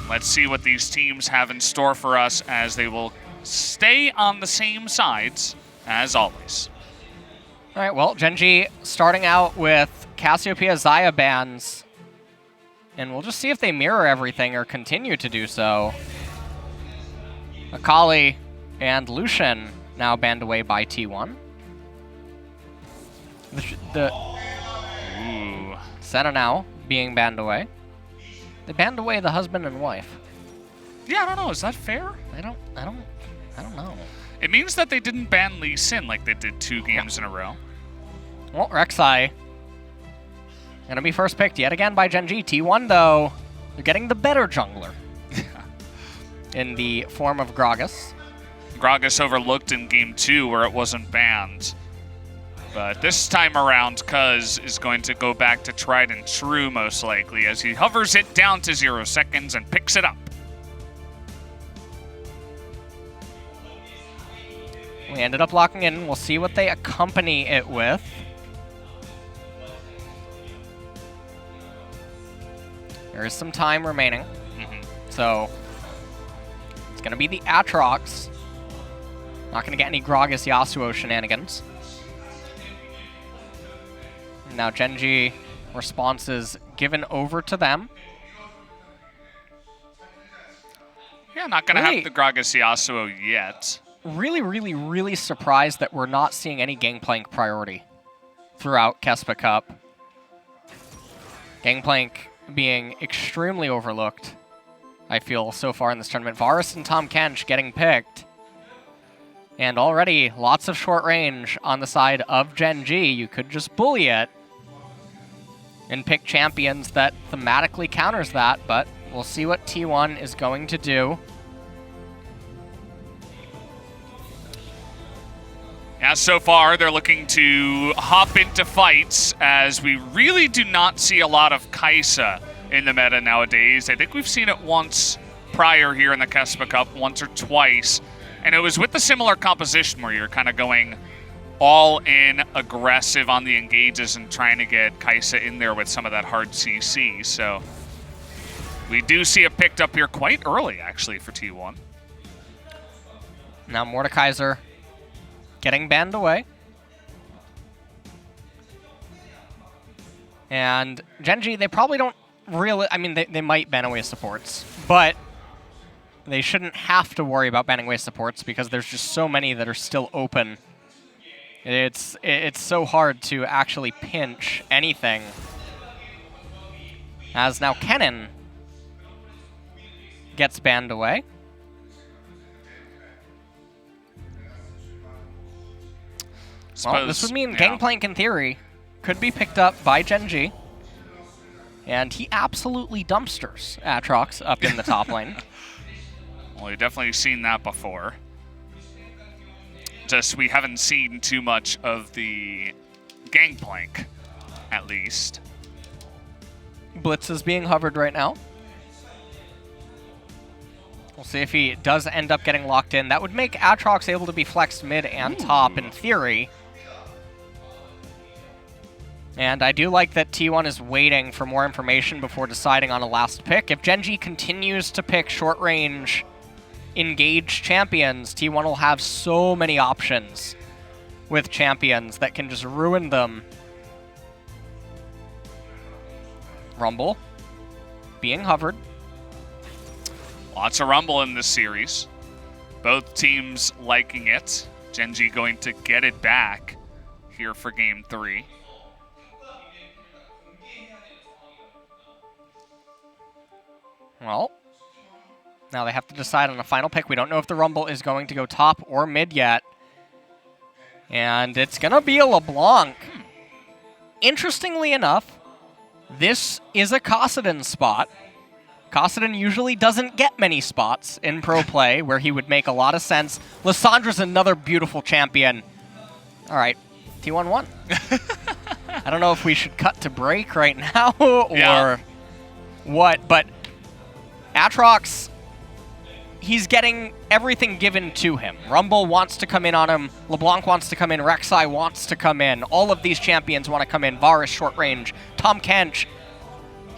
Let's see what these teams have in store for us, as they will stay on the same sides as always. All right, well, Gen.G starting out with Cassiopeia Xayah bans. And we'll just see if they mirror everything or continue to do so. Akali and Lucian now banned away by T1. Senna now being banned away. They banned away the husband and wife. Yeah, I don't know. Is that fair? I don't know. It means that they didn't ban Lee Sin like they did 2 games in a row. Well, Rek'Sai gonna be first picked yet again by Gen.G. T1, though, they're getting the better jungler in the form of Gragas. Gragas overlooked in game 2 where it wasn't banned. But this time around, Cuz is going to go back to tried and true, most likely, as he hovers it down to 0 seconds and picks it up. We ended up locking in. We'll see what they accompany it with. There is some time remaining. So it's going to be the Aatrox. Not going to get any Gragas Yasuo shenanigans. Now Gen.G responses given over to them. Yeah, not going to have the Gragas Yasuo yet. Really surprised that we're not seeing any Gangplank priority throughout KeSPA Cup. Gangplank being extremely overlooked, I feel, so far in this tournament. Varus and Tahm Kench getting picked. And already lots of short range on the side of Gen.G. You could just bully it and pick champions that thematically counters that, but we'll see what T1 is going to do. Yeah, so far they're looking to hop into fights, as we really do not see a lot of KeSPA in the meta nowadays. I think we've seen it once prior here in the KeSPA Cup, once or twice, and it was with a similar composition where you're kind of going all in aggressive on the engages and trying to get KeSPA in there with some of that hard CC. So we do see it picked up here quite early, actually, for T1. Now Mordekaiser getting banned away. And Gen.G, they probably don't really... I mean, they might ban away supports, but they shouldn't have to worry about banning away supports because there's just so many that are still open. It's so hard to actually pinch anything. As now Kennen gets banned away. Well, this would mean Gangplank, in theory, could be picked up by Gen.G. And he absolutely dumpsters Aatrox up in the top lane. Well, we've definitely seen that before. Just we haven't seen too much of the Gangplank, at least. Blitz is being hovered right now. We'll see if he does end up getting locked in. That would make Aatrox able to be flexed mid and top, in theory. And I do like that T1 is waiting for more information before deciding on a last pick. If Gen.G continues to pick short-range engaged champions, T1 will have so many options with champions that can just ruin them. Rumble being hovered. Lots of Rumble in this series. Both teams liking it. Gen.G going to get it back here for Game 3. Well, now they have to decide on a final pick. We don't know if the Rumble is going to go top or mid yet. And it's going to be a LeBlanc. Interestingly enough, this is a Kassadin spot. Kassadin usually doesn't get many spots in pro play where he would make a lot of sense. Lyssandra's another beautiful champion. All right, T1 won. I don't know if we should cut to break right now or what, but Aatrox, he's getting everything given to him. Rumble wants to come in on him. LeBlanc wants to come in. Rek'Sai wants to come in. All of these champions want to come in. Varus, short range. Tahm Kench.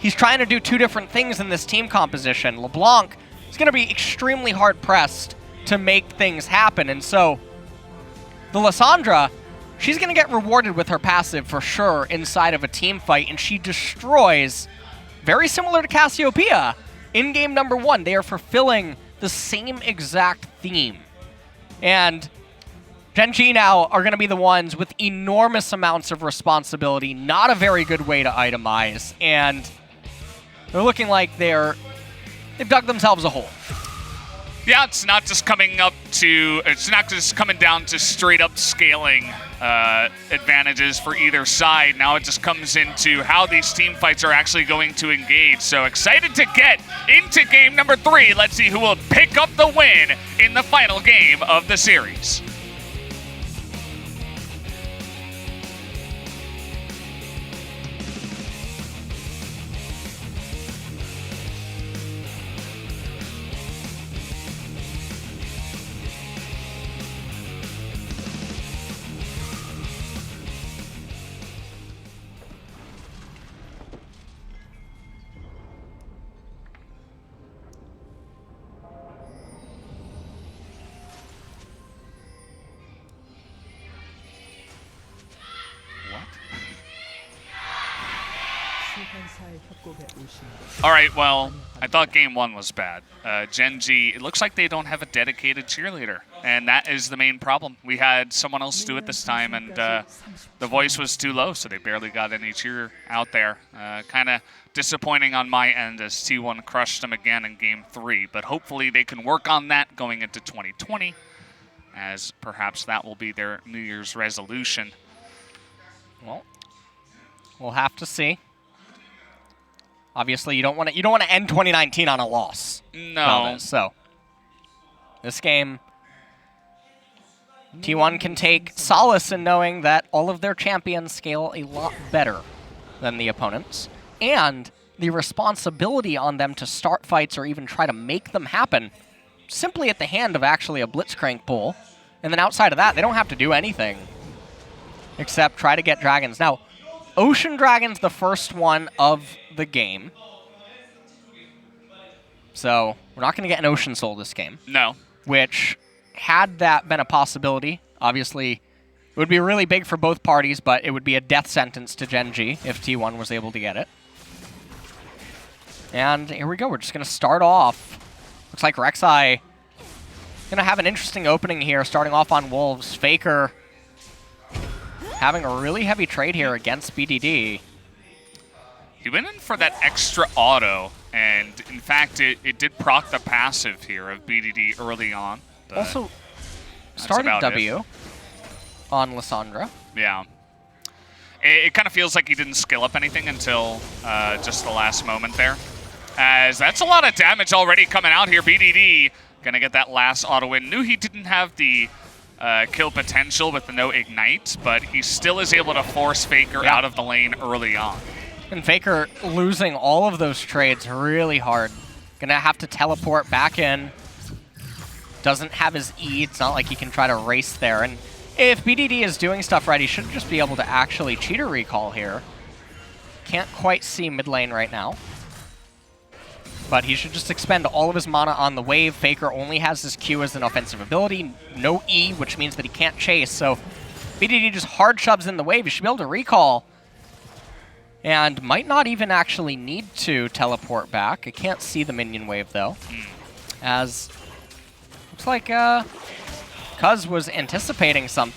he's trying to do two different things in this team composition. LeBlanc is going to be extremely hard-pressed to make things happen, and so the Lissandra, she's going to get rewarded with her passive for sure inside of a team fight, and she destroys, very similar to Cassiopeia, in game number 1. They are fulfilling the same exact theme. And Gen.G now are going to be the ones with enormous amounts of responsibility, not a very good way to itemize, and they're looking like they've dug themselves a hole. Yeah, it's not just coming down to straight up scaling advantages for either side. Now it just comes into how these team fights are actually going to engage. So excited to get into game number 3. Let's see who will pick up the win in the final game of the series. All right, well, I thought game 1 was bad. Gen.G, it looks like they don't have a dedicated cheerleader, and that is the main problem. We had someone else do it this time, and the voice was too low, so they barely got any cheer out there. Kind of disappointing on my end as T1 crushed them again in game 3, but hopefully they can work on that going into 2020, as perhaps that will be their New Year's resolution. Well, we'll have to see. Obviously, you don't want to end 2019 on a loss. No. So this game, T1 can take solace in knowing that all of their champions scale a lot better than the opponents, and the responsibility on them to start fights or even try to make them happen simply at the hand of actually a Blitzcrank pull. And then outside of that, they don't have to do anything except try to get dragons. Now, Ocean Dragon's the first one of the game. So we're not going to get an Ocean Soul this game. No. Which, had that been a possibility, obviously it would be really big for both parties, but it would be a death sentence to Gen.G if T1 was able to get it. And here we go. We're just going to start off. Looks like Rek'Sai going to have an interesting opening here, starting off on Wolves. Faker having a really heavy trade here against BDD. He went in for that extra auto, and in fact, it did proc the passive here of BDD early on. Also, started W on Lissandra. Yeah. It kind of feels like he didn't skill up anything until just the last moment there. As that's a lot of damage already coming out here. BDD going to get that last auto win. Knew he didn't have the kill potential with the no ignite, but he still is able to force Faker out of the lane early on. And Faker losing all of those trades really hard. Gonna have to teleport back in. Doesn't have his E. It's not like he can try to race there. And if BDD is doing stuff right, he should just be able to actually cheater recall here. Can't quite see mid lane right now. But he should just expend all of his mana on the wave. Faker only has his Q as an offensive ability. No E, which means that he can't chase. So BDD just hard shoves in the wave. He should be able to recall. And might not even actually need to teleport back. I can't see the minion wave, though. As looks like Cuz was anticipating some...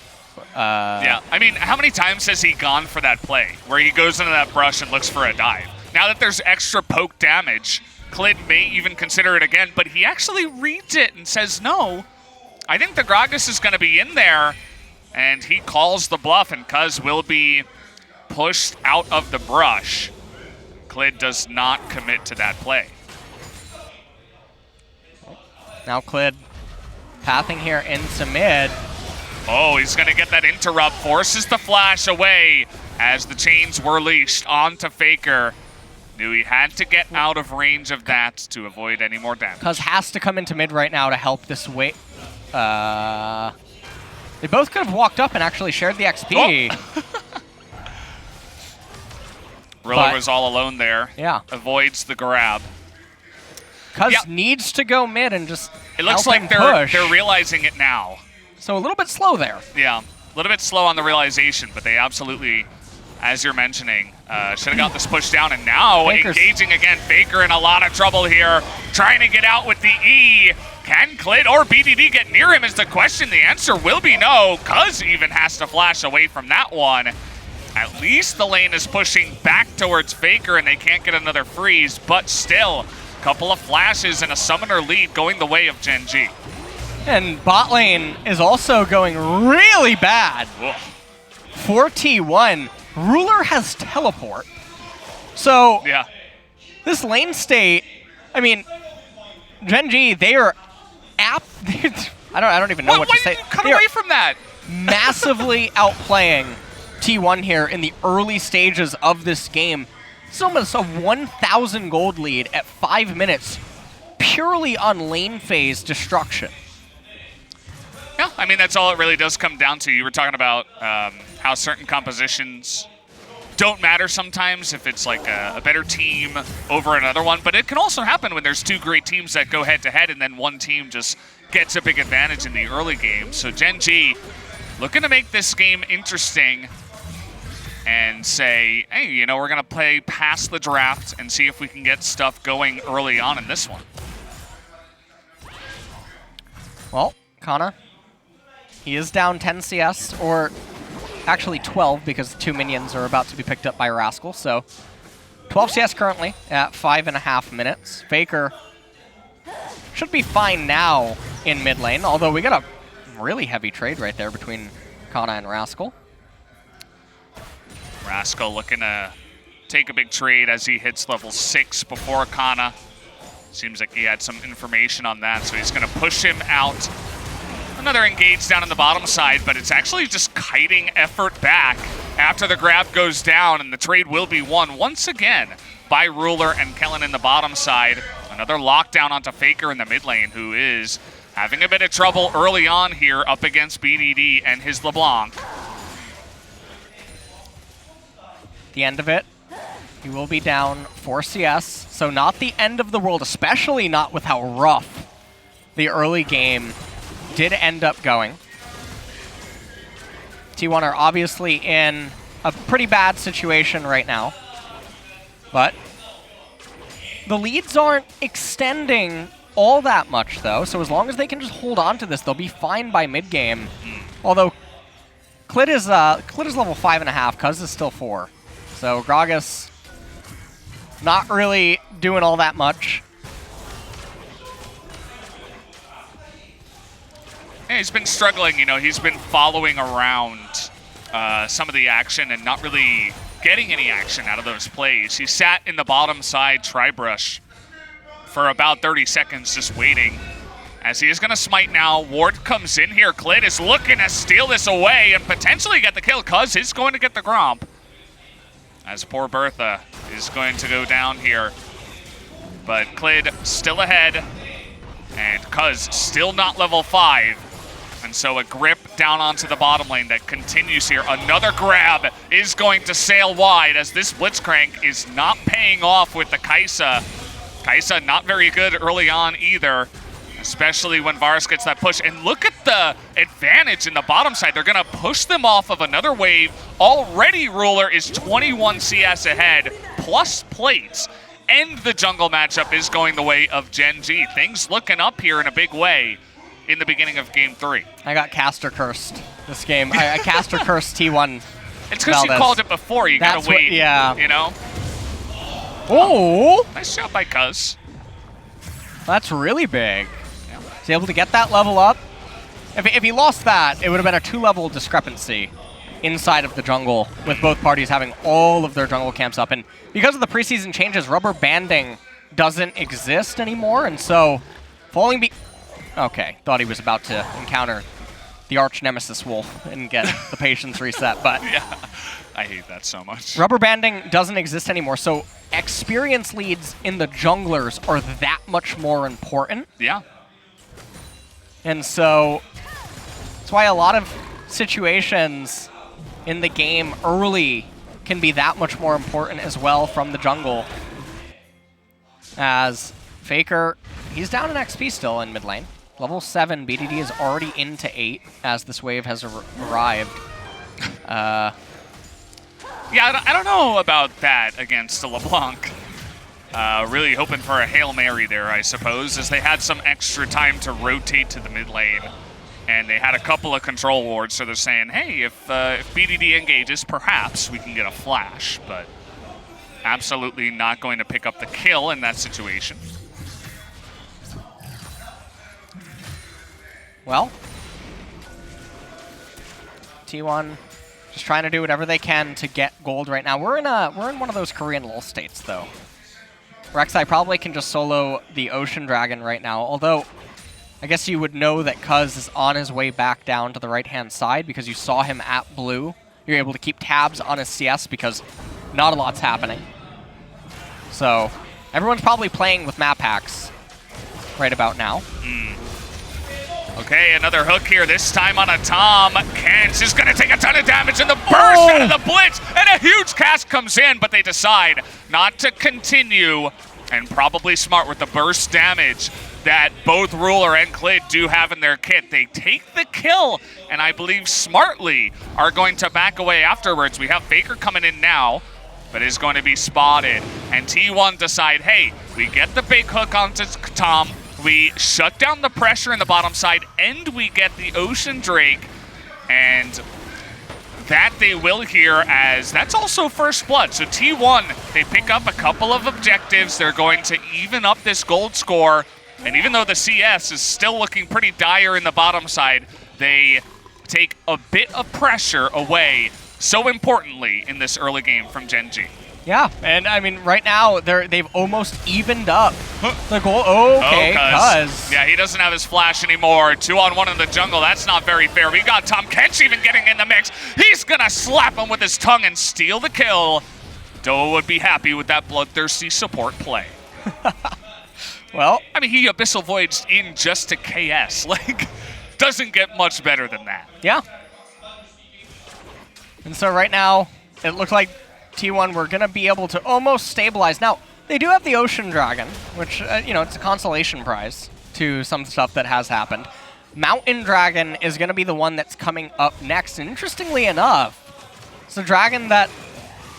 yeah, I mean, how many times has he gone for that play where he goes into that brush and looks for a dive? Now that there's extra poke damage, Klid may even consider it again, but he actually reads it and says, no, I think the Gragas is going to be in there, and he calls the bluff, and Cuz will be pushed out of the brush. Klid does not commit to that play. Now Klid pathing here into mid. Oh, he's going to get that interrupt, forces the flash away as the chains were leashed onto Faker. Knew he had to get out of range of that to avoid any more damage. Cuz has to come into mid right now to help this wave. They both could have walked up and actually shared the XP. Oh. Ruler was all alone there. Yeah. Avoids the grab. Cuz needs to go mid and just It looks like they're realizing it now. So a little bit slow there. Yeah, a little bit slow on the realization, but they absolutely, as you're mentioning, should have got this push down. And now engaging again. Faker in a lot of trouble here, trying to get out with the E. Can Klid or BDD get near him is the question. The answer will be no. Cuz even has to flash away from that one. At least the lane is pushing back towards Faker and they can't get another freeze, but still, a couple of flashes and a summoner lead going the way of Gen.G. And bot lane is also going really bad. Ugh. 4T1. Ruler has teleport. So yeah, this lane state, I mean, Gen.G, they are I don't even know what to say. Why did you cut away from that? Massively outplaying T1 here in the early stages of this game. It's almost a 1,000 gold lead at 5 minutes, purely on lane phase destruction. Yeah, I mean, that's all it really does come down to. You were talking about how certain compositions don't matter sometimes if it's like a better team over another one, but it can also happen when there's two great teams that go head-to-head and then one team just gets a big advantage in the early game. So Gen.G looking to make this game interesting and say, hey, you know, we're going to play past the draft and see if we can get stuff going early on in this one. Well, Kana, he is down 10 CS, or actually 12 because 2 minions are about to be picked up by Rascal. So 12 CS currently at 5.5 minutes. Faker should be fine now in mid lane, although we got a really heavy trade right there between Kana and Rascal. Rascal looking to take a big trade as he hits level 6 before Kana. Seems like he had some information on that, so he's going to push him out. Another engage down on the bottom side, but it's actually just kiting effort back after the grab goes down, and the trade will be won once again by Ruler and Kellen in the bottom side. Another lockdown onto Faker in the mid lane, who is having a bit of trouble early on here up against BDD and his LeBlanc. The end of it, he will be down 4 CS, so not the end of the world, especially not with how rough the early game did end up going. T1 are obviously in a pretty bad situation right now, but the leads aren't extending all that much though, so as long as they can just hold on to this, they'll be fine by mid-game. Although Klid is level 5.5, Cuz is still 4. So Gragas not really doing all that much. Yeah, he's been struggling, you know, he's been following around some of the action and not really getting any action out of those plays. He sat in the bottom side tri-brush for about 30 seconds just waiting. As he is going to smite now, Ward comes in here. Klid is looking to steal this away and potentially get the kill. Cuz is going to get the Gromp. As poor Bertha is going to go down here. But Klid still ahead, and Cuz still not level 5. And so a grip down onto the bottom lane that continues here. Another grab is going to sail wide as this Blitzcrank is not paying off with the KeSPA. KeSPA not very good early on either, especially when Varus gets that push. And look at the advantage in the bottom side. They're going to push them off of another wave. Already Ruler is 21 CS ahead, plus plates. And the jungle matchup is going the way of Gen.G. Things looking up here in a big way in the beginning of Game 3. I got caster cursed this game. I caster cursed T1. It's because you called it before. You got to wait, yeah. You know? Oh! Nice shot by Cuz. That's really big. He's able to get that level up. If he lost that, it would have been a 2-level discrepancy inside of the jungle, with both parties having all of their jungle camps up. And because of the preseason changes, rubber banding doesn't exist anymore, and so falling okay, thought he was about to encounter the arch nemesis wolf and get the patience reset, but yeah, I hate that so much. Rubber banding doesn't exist anymore, so experience leads in the junglers are that much more important. Yeah. And so that's why a lot of situations in the game early can be that much more important as well from the jungle. As Faker, he's down in XP still in mid lane. Level 7, BDD is already into 8 as this wave has arrived. Yeah, I don't know about that against a LeBlanc. Really hoping for a Hail Mary there, I suppose, as they had some extra time to rotate to the mid lane. And they had a couple of control wards, so they're saying, hey, if BDD engages, perhaps we can get a flash. But absolutely not going to pick up the kill in that situation. Well, T1 just trying to do whatever they can to get gold right now. We're in one of those Korean LoL states, though. Rek'Sai probably can just solo the Ocean Dragon right now, although I guess you would know that Cuz is on his way back down to the right-hand side because you saw him at blue. You're able to keep tabs on his CS because not a lot's happening. So everyone's probably playing with map hacks right about now. Okay, another hook here, this time on a Tom. Kent is going to take a ton of damage in the burst out of the blitz, and a huge cast comes in, but they decide not to continue, and probably smart with the burst damage that both Ruler and Klid do have in their kit. They take the kill, and I believe smartly are going to back away afterwards. We have Faker coming in now, but is going to be spotted, and T1 decide, hey, we get the big hook onto Tom, we shut down the pressure in the bottom side, and we get the Ocean Drake, and that they will here, as that's also first blood. So T1, they pick up a couple of objectives. They're going to even up this gold score, and even though the CS is still looking pretty dire in the bottom side, they take a bit of pressure away, so importantly, in this early game from Gen.G. Yeah, and I mean, right now, they've almost evened up the goal. Okay, Cuz. Yeah, he doesn't have his flash anymore. 2-on-1 in the jungle, that's not very fair. We got Tom Kench even getting in the mix. He's gonna slap him with his tongue and steal the kill. Doa would be happy with that bloodthirsty support play. Well, I mean, he Abyssal Voyaged in just to KS. Like, doesn't get much better than that. Yeah. And so right now, it looks like T1, we're going to be able to almost stabilize. Now, they do have the Ocean Dragon, which, it's a consolation prize to some stuff that has happened. Mountain Dragon is going to be the one that's coming up next. And interestingly enough, it's a dragon that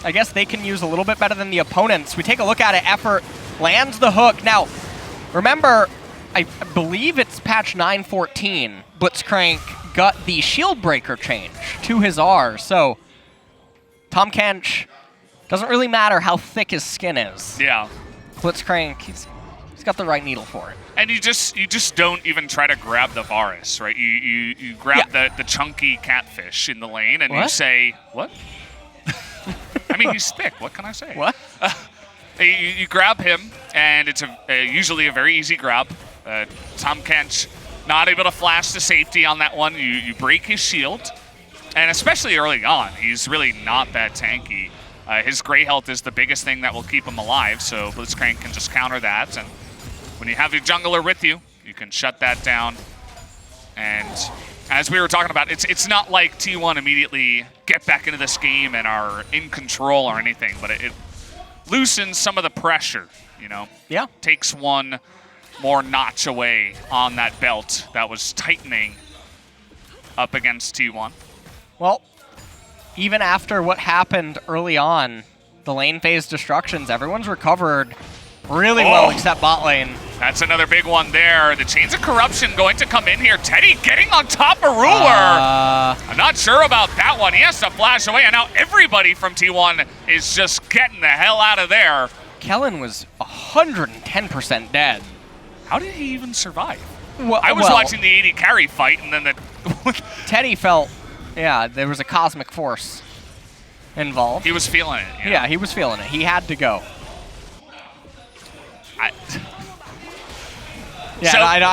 I guess they can use a little bit better than the opponents. We take a look at it. Effort lands the hook. Now, remember, I believe it's patch 9.14. Blitzcrank got the shield breaker change to his R. So, Tom Kench, doesn't really matter how thick his skin is. Yeah. Blitzcrank, he's got the right needle for it. And you just don't even try to grab the Varus, right? You grab the chunky catfish in the lane, and you say, what? I mean, he's thick. What can I say? What? You grab him, and it's usually a very easy grab. Tom Kench not able to flash to safety on that one. You break his shield, and especially early on, he's really not that tanky. His gray health is the biggest thing that will keep him alive, so Blitzcrank can just counter that. And when you have your jungler with you, you can shut that down. And as we were talking about, it's not like T1 immediately get back into this game and are in control or anything, but it loosens some of the pressure, Yeah. Takes one more notch away on that belt that was tightening up against T1. Well, even after what happened early on, the lane phase destructions, everyone's recovered really well except bot lane. That's another big one there. The Chains of Corruption going to come in here. Teddy getting on top of Ruler. I'm not sure about that one. He has to flash away, and now everybody from T1 is just getting the hell out of there. Kellen was 110% dead. How did he even survive? Well, I was watching the 80 carry fight, and then Teddy felt, there was a cosmic force involved. He was feeling it. Yeah, he was feeling it. He had to go. I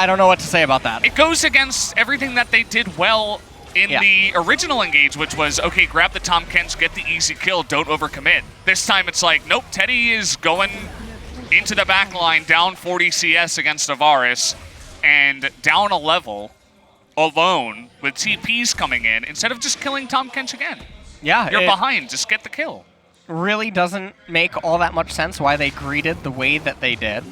don't know what to say about that. It goes against everything that they did well in the original engage, which was, okay, grab the Tom Kench, get the easy kill, don't overcommit. This time it's like, nope, Teddy is going into the back line, down 40 CS against Varus, and down a level alone with TPs coming in, instead of just killing Tom Kench again. Yeah. You're behind, just get the kill. really doesn't make all that much sense why they greeted the way that they did.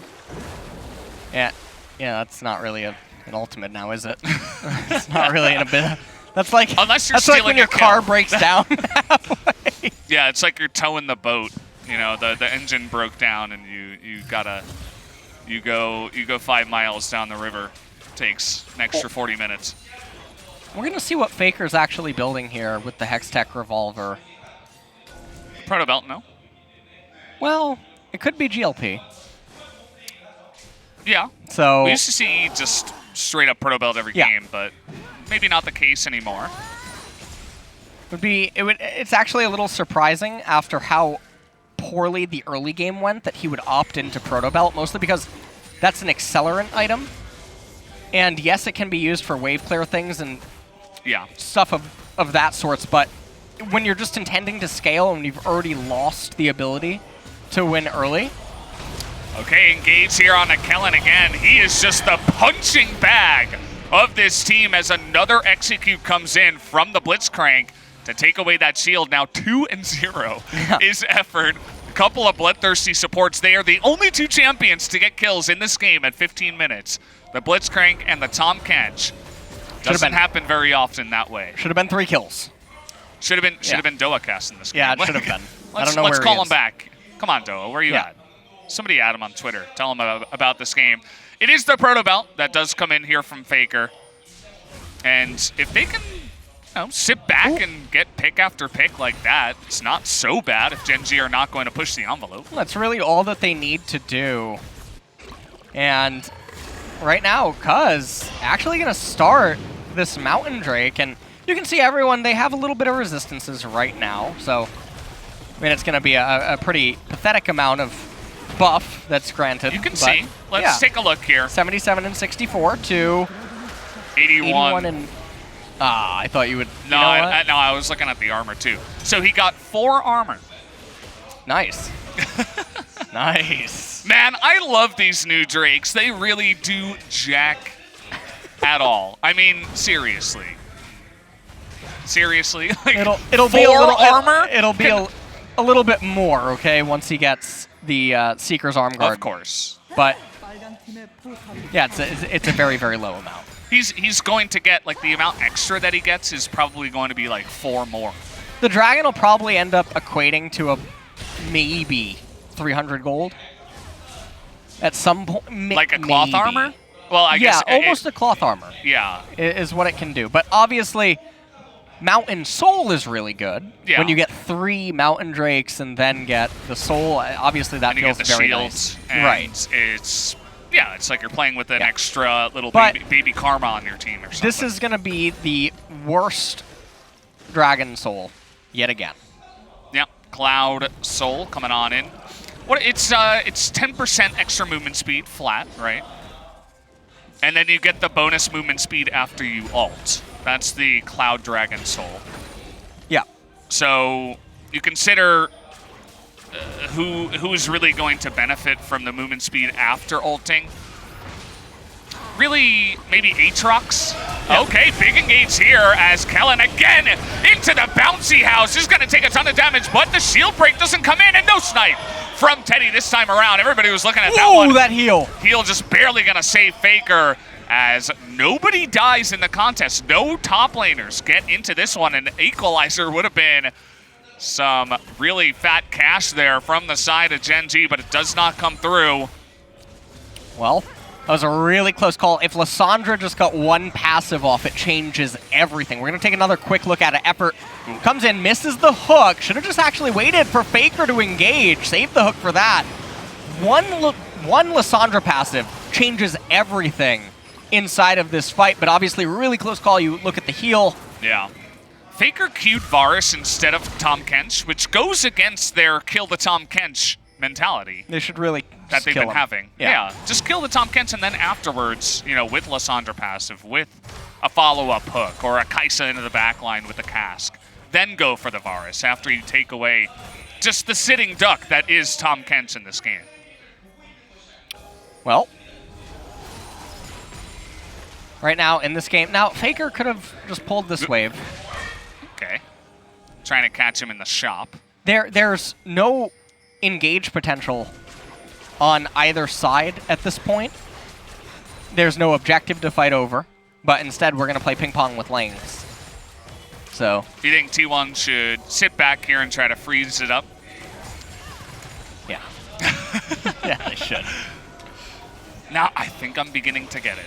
Yeah, that's not really an ultimate now, is it? It's not really in a bit. That's like Unless you're when your car breaks down halfway. Yeah, it's like you're towing the boat. You know, the engine broke down, and you go 5 miles down the river. Takes an extra 40 minutes. We're gonna see what Faker's actually building here with the Hextech revolver. Proto Belt, no? Well, it could be GLP. Yeah. So we used to see just straight up Proto Belt every game, but maybe not the case anymore. It's actually a little surprising after how poorly the early game went that he would opt into Proto Belt, mostly because that's an accelerant item. And yes, it can be used for wave clear things and stuff of that sorts, but when you're just intending to scale and you've already lost the ability to win early. Okay, engage here on Kellen again. He is just the punching bag of this team as another execute comes in from the Blitzcrank to take away that shield. Now 2-0 is effort. A couple of bloodthirsty supports. They are the only 2 champions to get kills in this game at 15 minutes. The Blitzcrank and the Tom Kench. Doesn't happen very often that way. Should have been 3 kills. Should have been Doacast in this game. Yeah, it should have been. I don't know let's where call he him is. back. Come on, Doa. Where are you at? Somebody add him on Twitter. Tell him about this game. It is the Proto Belt that does come in here from Faker. And if they can sit back and get pick after pick like that, it's not so bad if Gen.G are not going to push the envelope. That's really all that they need to do. And right now, Cuz actually going to start this Mountain Drake. And you can see everyone, they have a little bit of resistances right now. So, I mean, it's going to be a pretty pathetic amount of buff that's granted. You can see. Let's take a look here. 77 and 64 to 81 and... I thought you would... No, I was looking at the armor too. So he got 4 armor. Nice. Nice. Man, I love these new Drakes. They really do jack at all. I mean, seriously. Seriously? Like, it'll be a little armor? It'll be a little bit more, okay, once he gets the Seeker's Arm Guard. Of course. But yeah, it's a very, very low amount. He's going to get, like, the amount extra that he gets is probably going to be like 4 more. The Dragon will probably end up equating to a maybe 300 gold at some point. Like a cloth armor? Well, I guess almost a cloth armor. Yeah, is what it can do. But obviously, Mountain Soul is really good. Yeah. When you get 3 Mountain Drakes and then get the Soul, obviously that feels very nice. Right. It's like you're playing with an extra little baby Karma on your team or something. This is going to be the worst Dragon Soul yet again. Yep, Cloud Soul coming on in. It's 10% extra movement speed flat, right? And then you get the bonus movement speed after you ult. That's the Cloud Dragon Soul. Yeah. So you consider who's really going to benefit from the movement speed after ulting. Really, maybe Aatrox? Yep. Okay, big engage here as Kellen again into the bouncy house. Is going to take a ton of damage, but the shield break doesn't come in, and no snipe from Teddy this time around. Everybody was looking at that one. Ooh, that heal. Heal just barely going to save Faker as nobody dies in the contest. No top laners get into this one, and Equalizer would have been some really fat cash there from the side of Gen.G, but it does not come through. Well, that was a really close call. If Lissandra just got 1 passive off, it changes everything. We're going to take another quick look at it. Effort comes in, misses the hook. Should have just actually waited for Faker to engage. Save the hook for that. One Lissandra passive changes everything inside of this fight, but obviously really close call. You look at the heal. Yeah. Faker queued Varus instead of Tom Kench, which goes against their kill the Tom Kench mentality. They should really that they've been having. Yeah. Just kill the Tom Kench, and then afterwards, with Lissandra passive, with a follow-up hook, or a KeSPA into the back line with a cask. Then go for the Varus after you take away just the sitting duck that is Tom Kench in this game. Well, right now in this game, Faker could have just pulled this wave. Okay. Trying to catch him in the shop. there's no engage potential on either side at this point. There's no objective to fight over, but instead we're going to play ping pong with lanes. So, Do you think T1 should sit back here and try to freeze it up? yeah. Yeah, they should. Now I think I'm beginning to get it.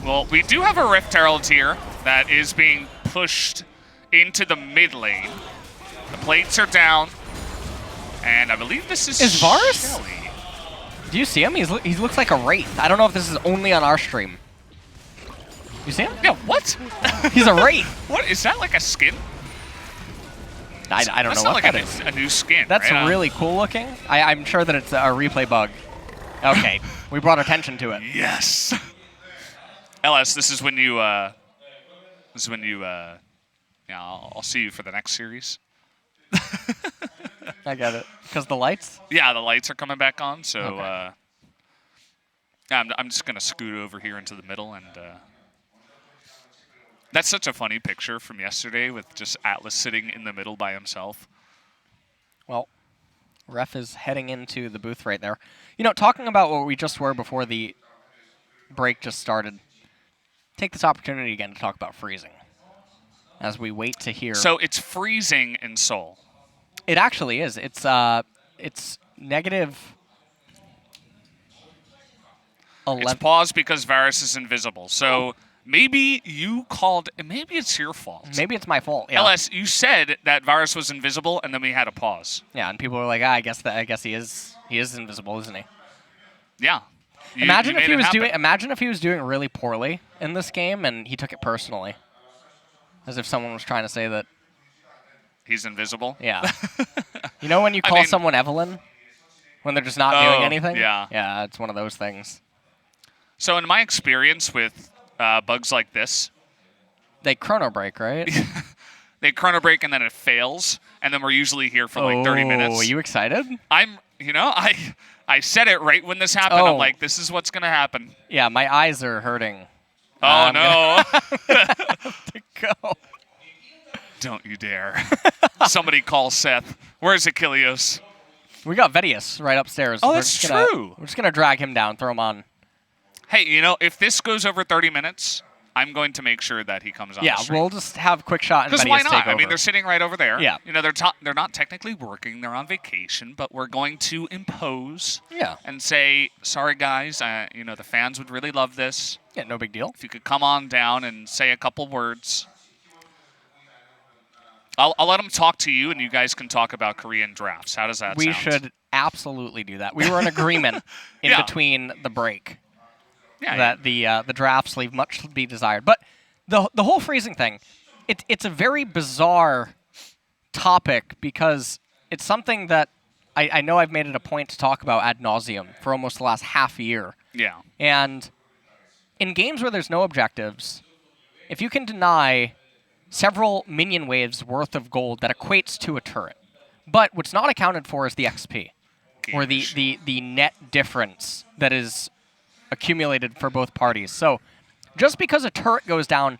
Well, we do have a Rift Herald here that is being pushed into the mid lane. The plates are down, and I believe this is Varus? Shelly. Do you see him? He looks like a Wraith. I don't know if this is only on our stream. You see him? Yeah, what? He's a Wraith. What, is that like a skin? I don't know That's what not that like is. a new skin, That's right? really cool looking. I'm sure that it's a replay bug. Okay, we brought attention to it. Yes. LS, this is when you, yeah, I'll see you for the next series. I get it. Because the lights? Yeah, the lights are coming back on, so, Okay. yeah, I'm just going to scoot over here into the middle, and, that's such a funny picture from yesterday with just Atlas sitting in the middle by himself. Well, Ref is heading into the booth right there. You know, talking about what we just were before the break just started, take this opportunity again to talk about freezing as we wait to hear. So it's freezing in Seoul. It actually is. It's negative 11. It's paused because Varus is invisible. So maybe you called, maybe it's your fault. Maybe it's my fault. Yeah. LS, you said that Varus was invisible, and then we had a pause. Yeah, and people were like, I guess he is invisible, isn't he? Yeah. Imagine you if made he it was happen. imagine if he was doing really poorly in this game and he took it personally. As if someone was trying to say that. He's invisible. Yeah. You know when you call someone Evelyn? When they're just not doing anything? Yeah. Yeah, it's one of those things. So in my experience with bugs like this, They chrono break, right? they chrono break and then it fails, and then we're usually here for like 30 minutes. Oh, you excited? I said it right when this happened. Oh. I'm like, this is what's going to happen. Yeah, my eyes are hurting. Oh, no. To go. Don't you dare. Somebody call Seth. Where's Achilles? We got Vedius right upstairs. Oh, We're that's just gonna- true. We're just going to drag him down, throw him on. Hey, if this goes over 30 minutes, I'm going to make sure that he comes on Yeah, the stream. we'll just have quick shot and Because Vedius why take not? over. I mean, they're sitting right over there. Yeah. They're not technically working. They're on vacation, but we're going to impose Yeah. and say, sorry, guys, the fans would really love this. Yeah, no big deal. If you could come on down and say a couple words. I'll let them talk to you, and you guys can talk about Korean drafts. How does that sound? We should absolutely do that. We were in agreement in Yeah. between the break Yeah, that the drafts leave much to be desired. But the whole freezing thing, it's a very bizarre topic because it's something that I know I've made it a point to talk about ad nauseum for almost the last half year. Yeah. And in games where there's no objectives, if you can deny several minion waves worth of gold that equates to a turret, but what's not accounted for is the XP, or the net difference that is accumulated for both parties. So just because a turret goes down,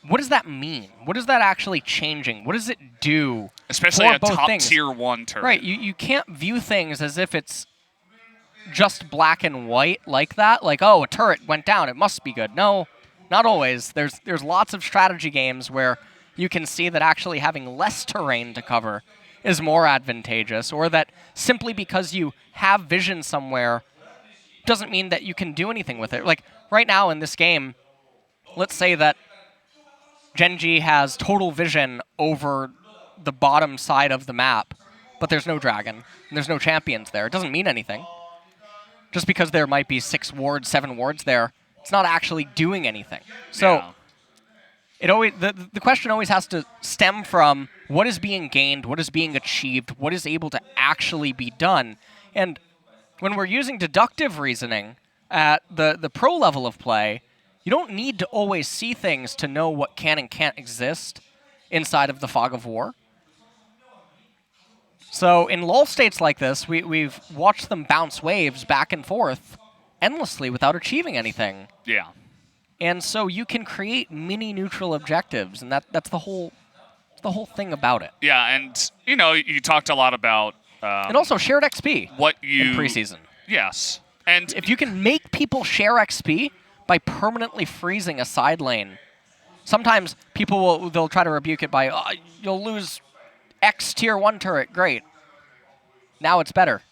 what does that mean? What is that actually changing? What does it do Especially for a both top things? tier 1 turret. Right, you can't view things as if it's just black and white like that. Like, oh, a turret went down, it must be good. No, not always. There's lots of strategy games where you can see that actually having less terrain to cover is more advantageous, or that simply because you have vision somewhere doesn't mean that you can do anything with it. Like, right now in this game, let's say that Gen.G has total vision over the bottom side of the map, but there's no dragon, and there's no champions there. It doesn't mean anything. Just because there might be 6 wards, 7 wards there, it's not actually doing anything. So Yeah. it always the question always has to stem from what is being gained, what is being achieved, what is able to actually be done. And when we're using deductive reasoning at the pro level of play, you don't need to always see things to know what can and can't exist inside of the fog of war. So in LoL states like this, we've watched them bounce waves back and forth endlessly without achieving anything. Yeah. And so you can create mini neutral objectives, and that's the whole It's the whole thing about it. Yeah, and you talked a lot about And also shared XP what you in preseason. Yes, and If you can make people share XP by permanently freezing a side lane, sometimes they'll try to rebuke it by, oh, you'll lose X tier 1 turret. Great. Now it's better.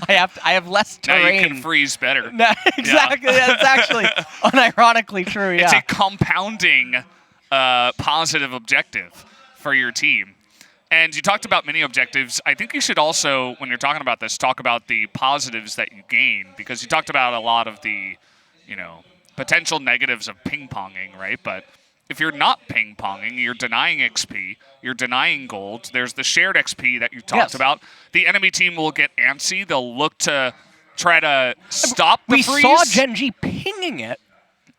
I have less terrain. now you can freeze better. No, exactly. Yeah. That's actually unironically true. Yeah. It's a compounding positive objective for your team. And you talked about mini objectives. I think you should also, when you're talking about this, talk about the positives that you gain, because you talked about a lot of the, potential negatives of ping-ponging, right? But if you're not ping-ponging, you're denying XP, you're denying gold. There's the shared XP that you talked about. The enemy team will get antsy. They'll look to try to stop the freeze. We saw Gen.G pinging it.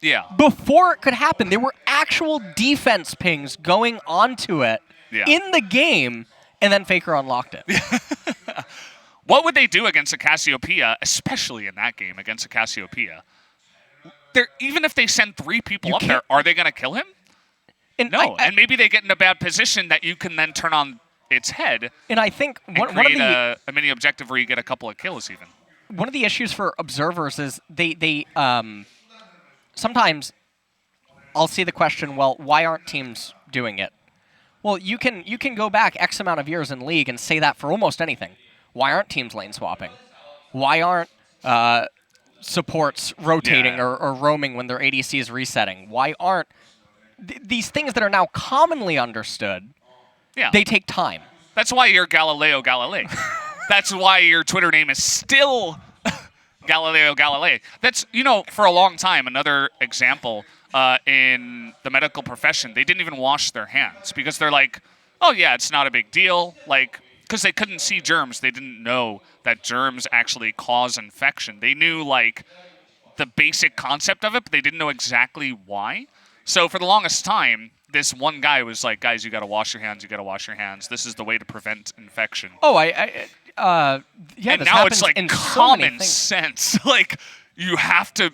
Yeah. Before it could happen, there were actual defense pings going onto it in the game, and then Faker unlocked it. What would they do against a Cassiopeia, especially in that game against a Cassiopeia? Even if they send 3 people up there, are they going to kill him? And no, and maybe they get in a bad position that you can then turn on its head. And I think one of a mini objective where you get a couple of kills even. One of the issues for observers is they sometimes I'll see the question, well, why aren't teams doing it? Well, you can go back X amount of years in League and say that for almost anything. Why aren't teams lane swapping? Why aren't supports rotating or roaming when their ADC is resetting? Why aren't these things that are now commonly understood? Yeah, they take time. That's why you're Galileo Galilei. That's why your Twitter name is still Galileo Galilei. That's for a long time. Another example in the medical profession, they didn't even wash their hands because they're like, oh yeah, it's not a big deal. Like, because they couldn't see germs, they didn't know that germs actually cause infection. They knew like the basic concept of it, but they didn't know exactly why. So for the longest time, this one guy was like, guys, you got to wash your hands. You got to wash your hands. This is the way to prevent infection. Oh, yeah. And now it's like common sense. Like you have to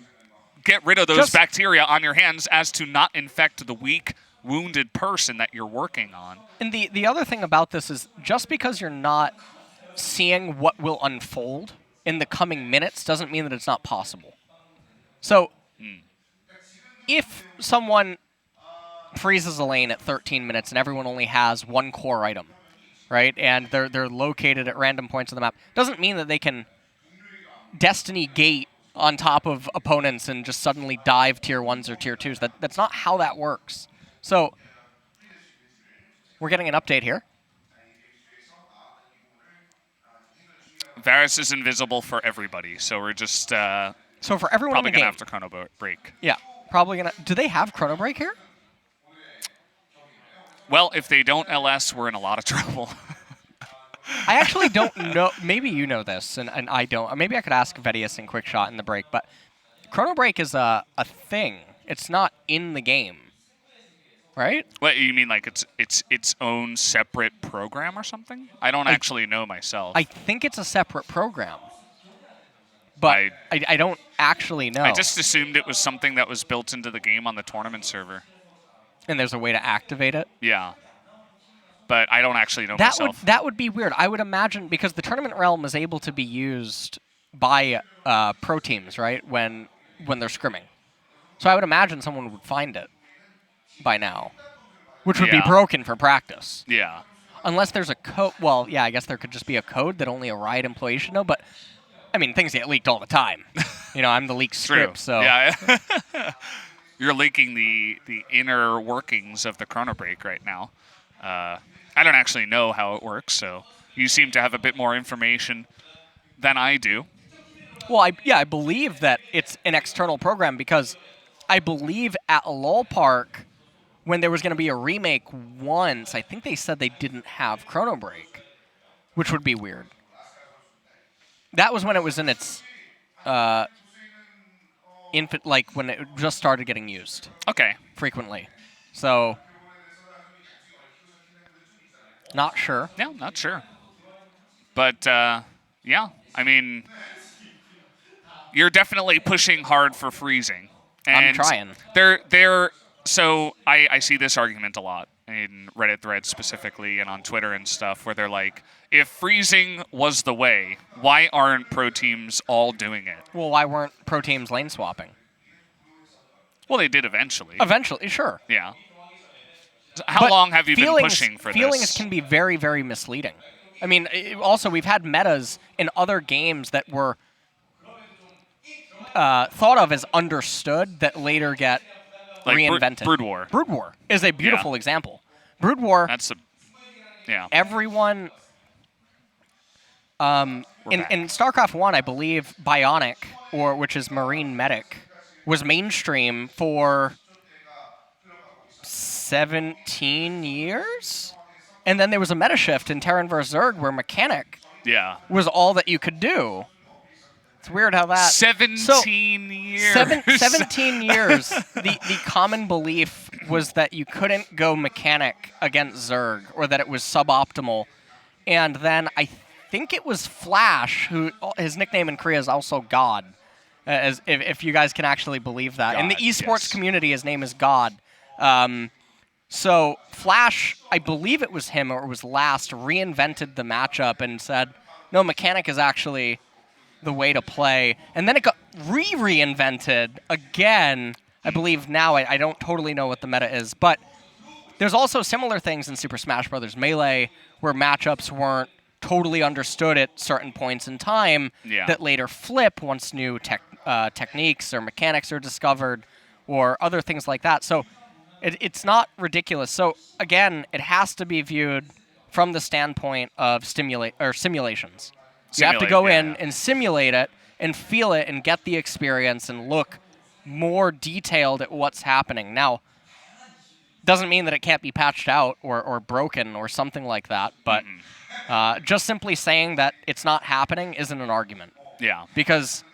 get rid of those bacteria on your hands as to not infect the weak, wounded person that you're working on. And the other thing about this is just because you're not seeing what will unfold in the coming minutes doesn't mean that it's not possible. So if someone freezes a lane at 13 minutes and everyone only has one core item, right, and they're located at random points of the map, doesn't mean that they can Destiny gate on top of opponents and just suddenly dive tier 1s or tier 2s. That's not how that works. So we're getting an update here. Varus is invisible for everybody, so we're just so for everyone probably in the gonna game, have to chrono break. Yeah, probably gonna. Do they have chrono break here? Well, if they don't LS, we're in a lot of trouble. I actually don't know. Maybe you know this, and I don't. Maybe I could ask Vedius in Quick Shot in the break, but chrono break is a thing. It's not in the game, right? What, you mean like it's its own separate program or something? I don't actually know myself. I think it's a separate program, but I don't actually know. I just assumed it was something that was built into the game on the tournament server. And there's a way to activate it? Yeah. But I don't actually know myself. That would be weird. I would imagine, because the tournament realm is able to be used by pro teams, right, when they're scrimming. So I would imagine someone would find it by now, which would be broken for practice. Yeah. Unless there's a code. Well, yeah, I guess there could just be a code that only a Riot employee should know, but I mean, things get leaked all the time. I'm the leaked script, so. Yeah. You're leaking the inner workings of the chrono break right now. I don't actually know how it works, so you seem to have a bit more information than I do. Well, I believe that it's an external program because I believe at LoL Park, when there was going to be a remake once, I think they said they didn't have chrono break, which would be weird. That was when it was in its like when it just started getting used. Okay. Frequently. So, not sure. Yeah, not sure. But, yeah, I mean, you're definitely pushing hard for freezing. And I'm trying. So I see this argument a lot. in Reddit threads specifically and on Twitter and stuff where they're like, if freezing was the way, why aren't pro teams all doing it? Well, why weren't pro teams lane swapping? Well, they did eventually. Eventually, sure. Yeah. How long have you been pushing for feelings this? Can be very, very misleading. I mean, also, we've had metas in other games that were thought of as understood that later get like reinvented. Brood War. Brood War is a beautiful example. Brood War. That's a... Yeah. Everyone... in StarCraft 1, I believe Bionic, which is Marine Medic, was mainstream for 17 years? And then there was a meta shift in Terran vs. Zerg where Mechanic was all that you could do. It's weird how that... 17 years. 17 years. The common belief was that you couldn't go Mechanic against Zerg, or that it was suboptimal. And then I think it was Flash, who his nickname in Korea is also God, as if you guys can actually believe that. God, in the esports community, his name is God. So Flash, I believe it was him or it was Last, reinvented the matchup and said, no, Mechanic is actually the way to play. And then it got reinvented again. I believe now, I don't totally know what the meta is, but there's also similar things in Super Smash Bros. Melee where matchups weren't totally understood at certain points in time that later flip once new techniques or mechanics are discovered or other things like that. So it's not ridiculous. So again, it has to be viewed from the standpoint of simulations. You have to go in and simulate it and feel it and get the experience and look more detailed at what's happening. Now, doesn't mean that it can't be patched out or broken or something like that, but just simply saying that it's not happening isn't an argument. Yeah. Because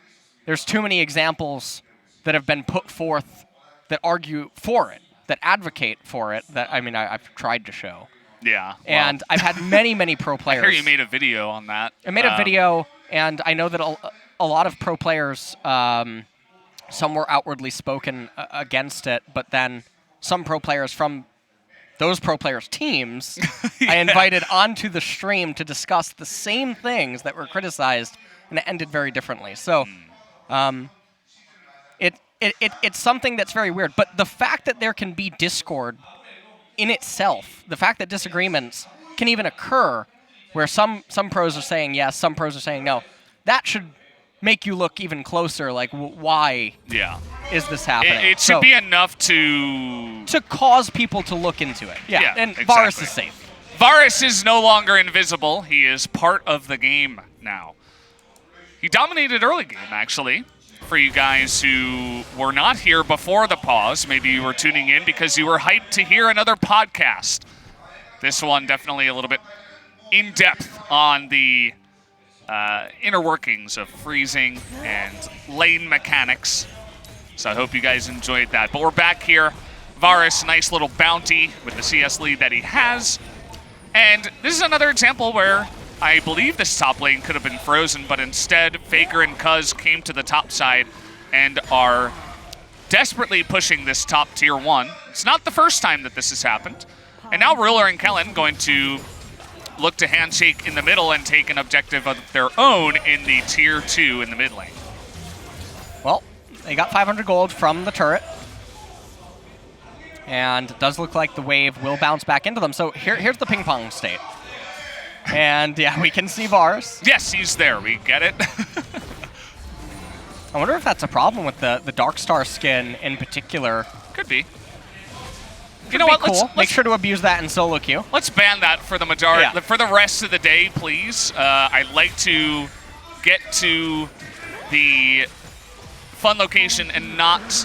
there's too many examples that have been put forth that argue for it, that advocate for it, that, I mean, I've tried to show. Yeah. And I've had many, many pro players. I hear you made a video on that. I made a video, and I know that a lot of pro players, some were outwardly spoken against it, but then some pro players from those pro players' teams, I invited onto the stream to discuss the same things that were criticized, and it ended very differently. So, it's something that's very weird. But the fact that there can be discord in itself, the fact that disagreements can even occur, where some pros are saying yes, some pros are saying no, that should make you look even closer. Like, why? Is this happening? It should be enough to cause people to look into it. Yeah, and exactly. Varus is safe. Varus is no longer invisible. He is part of the game now. He dominated early game, actually. For you guys who were not here before the pause, maybe you were tuning in because you were hyped to hear another podcast. This one definitely a little bit in-depth on the inner workings of freezing and lane mechanics. So I hope you guys enjoyed that. But we're back here. Varus, nice little bounty with the CS lead that he has. And this is another example where I believe this top lane could have been frozen, but instead Faker and Cuz came to the top side and are desperately pushing this top tier 1. It's not the first time that this has happened. And now Ruler and Kellen going to look to handshake in the middle and take an objective of their own in the tier 2 in the mid lane. Well, they got 500 gold from the turret. And it does look like the wave will bounce back into them. So here's the ping pong state. And yeah, we can see Varus. Yes, he's there. We get it. I wonder if that's a problem with the Darkstar skin in particular. Could be. You know what? Cool. Let's make sure to abuse that in solo queue. Let's ban that for the majority, for the rest of the day, please. I'd like to get to the fun location and not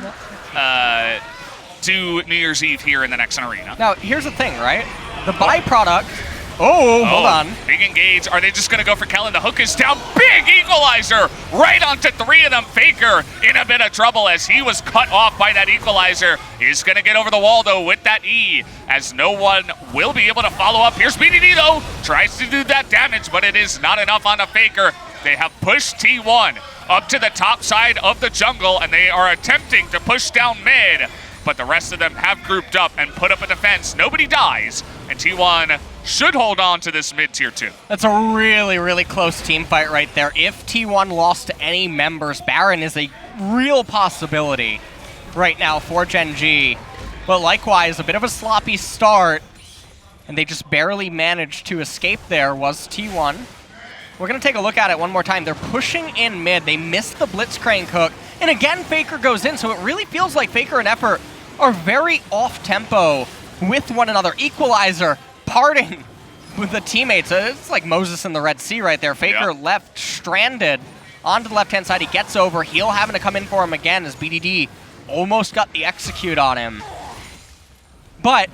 do New Year's Eve here in the next arena. Now, here's the thing, right? The byproduct. Oh, hold on. Big engage. Are they just going to go for Kellen? The hook is down. Big equalizer right onto 3 of them. Faker in a bit of trouble as he was cut off by that equalizer. Is going to get over the wall, though, with that E, as no one will be able to follow up. Here's BDD, though. Tries to do that damage, but it is not enough on the Faker. They have pushed T1 up to the top side of the jungle, and they are attempting to push down mid. but the rest of them have grouped up and put up a defense. Nobody dies, and T1 should hold on to this mid-tier 2. That's a really, really close team fight right there. If T1 lost to any members, Baron is a real possibility right now for Gen.G. But likewise, a bit of a sloppy start, and they just barely managed to escape there was T1. We're going to take a look at it one more time. They're pushing in mid. They missed the Blitzcrank hook. And again, Faker goes in, so it really feels like Faker and Effort are very off-tempo with one another. Equalizer parting with the teammates. It's like Moses in the Red Sea right there. Faker left stranded onto the left-hand side. He gets over. Heal having to come in for him again as BDD almost got the execute on him. But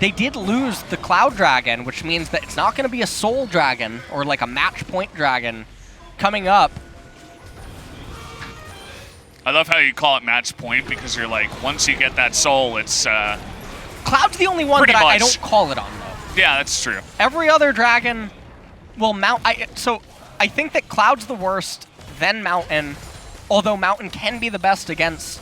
they did lose the Cloud Dragon, which means that it's not going to be a Soul Dragon or like a match point dragon coming up. I love how you call it match point because you're like, once you get that soul, it's Cloud's the only one that I don't call it on, though. Yeah, that's true. Every other dragon will mount. So I think that Cloud's the worst, then Mountain, although Mountain can be the best against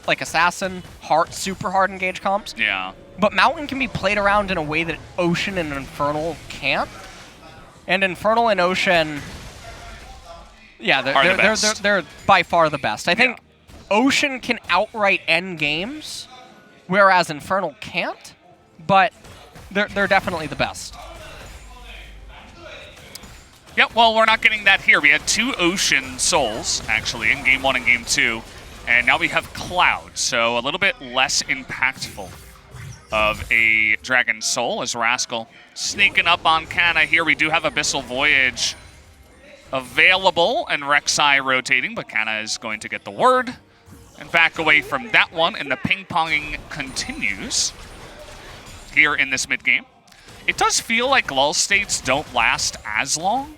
like Assassin, super hard engage comps. Yeah. But Mountain can be played around in a way that Ocean and Infernal can't. And Infernal and Ocean, yeah, they're by far the best. I think Ocean can outright end games, whereas Infernal can't, but they're definitely the best. Yep, well, we're not getting that here. We had 2 Ocean Souls, actually, in Game 1 and Game 2, and now we have Cloud, so a little bit less impactful of a Dragon Soul as Rascal sneaking up on Kana here. We do have Abyssal Voyage available and Rek'Sai rotating, but Kana is going to get the word and back away from that one, and the ping-ponging continues here in this mid-game. It does feel like lull states don't last as long.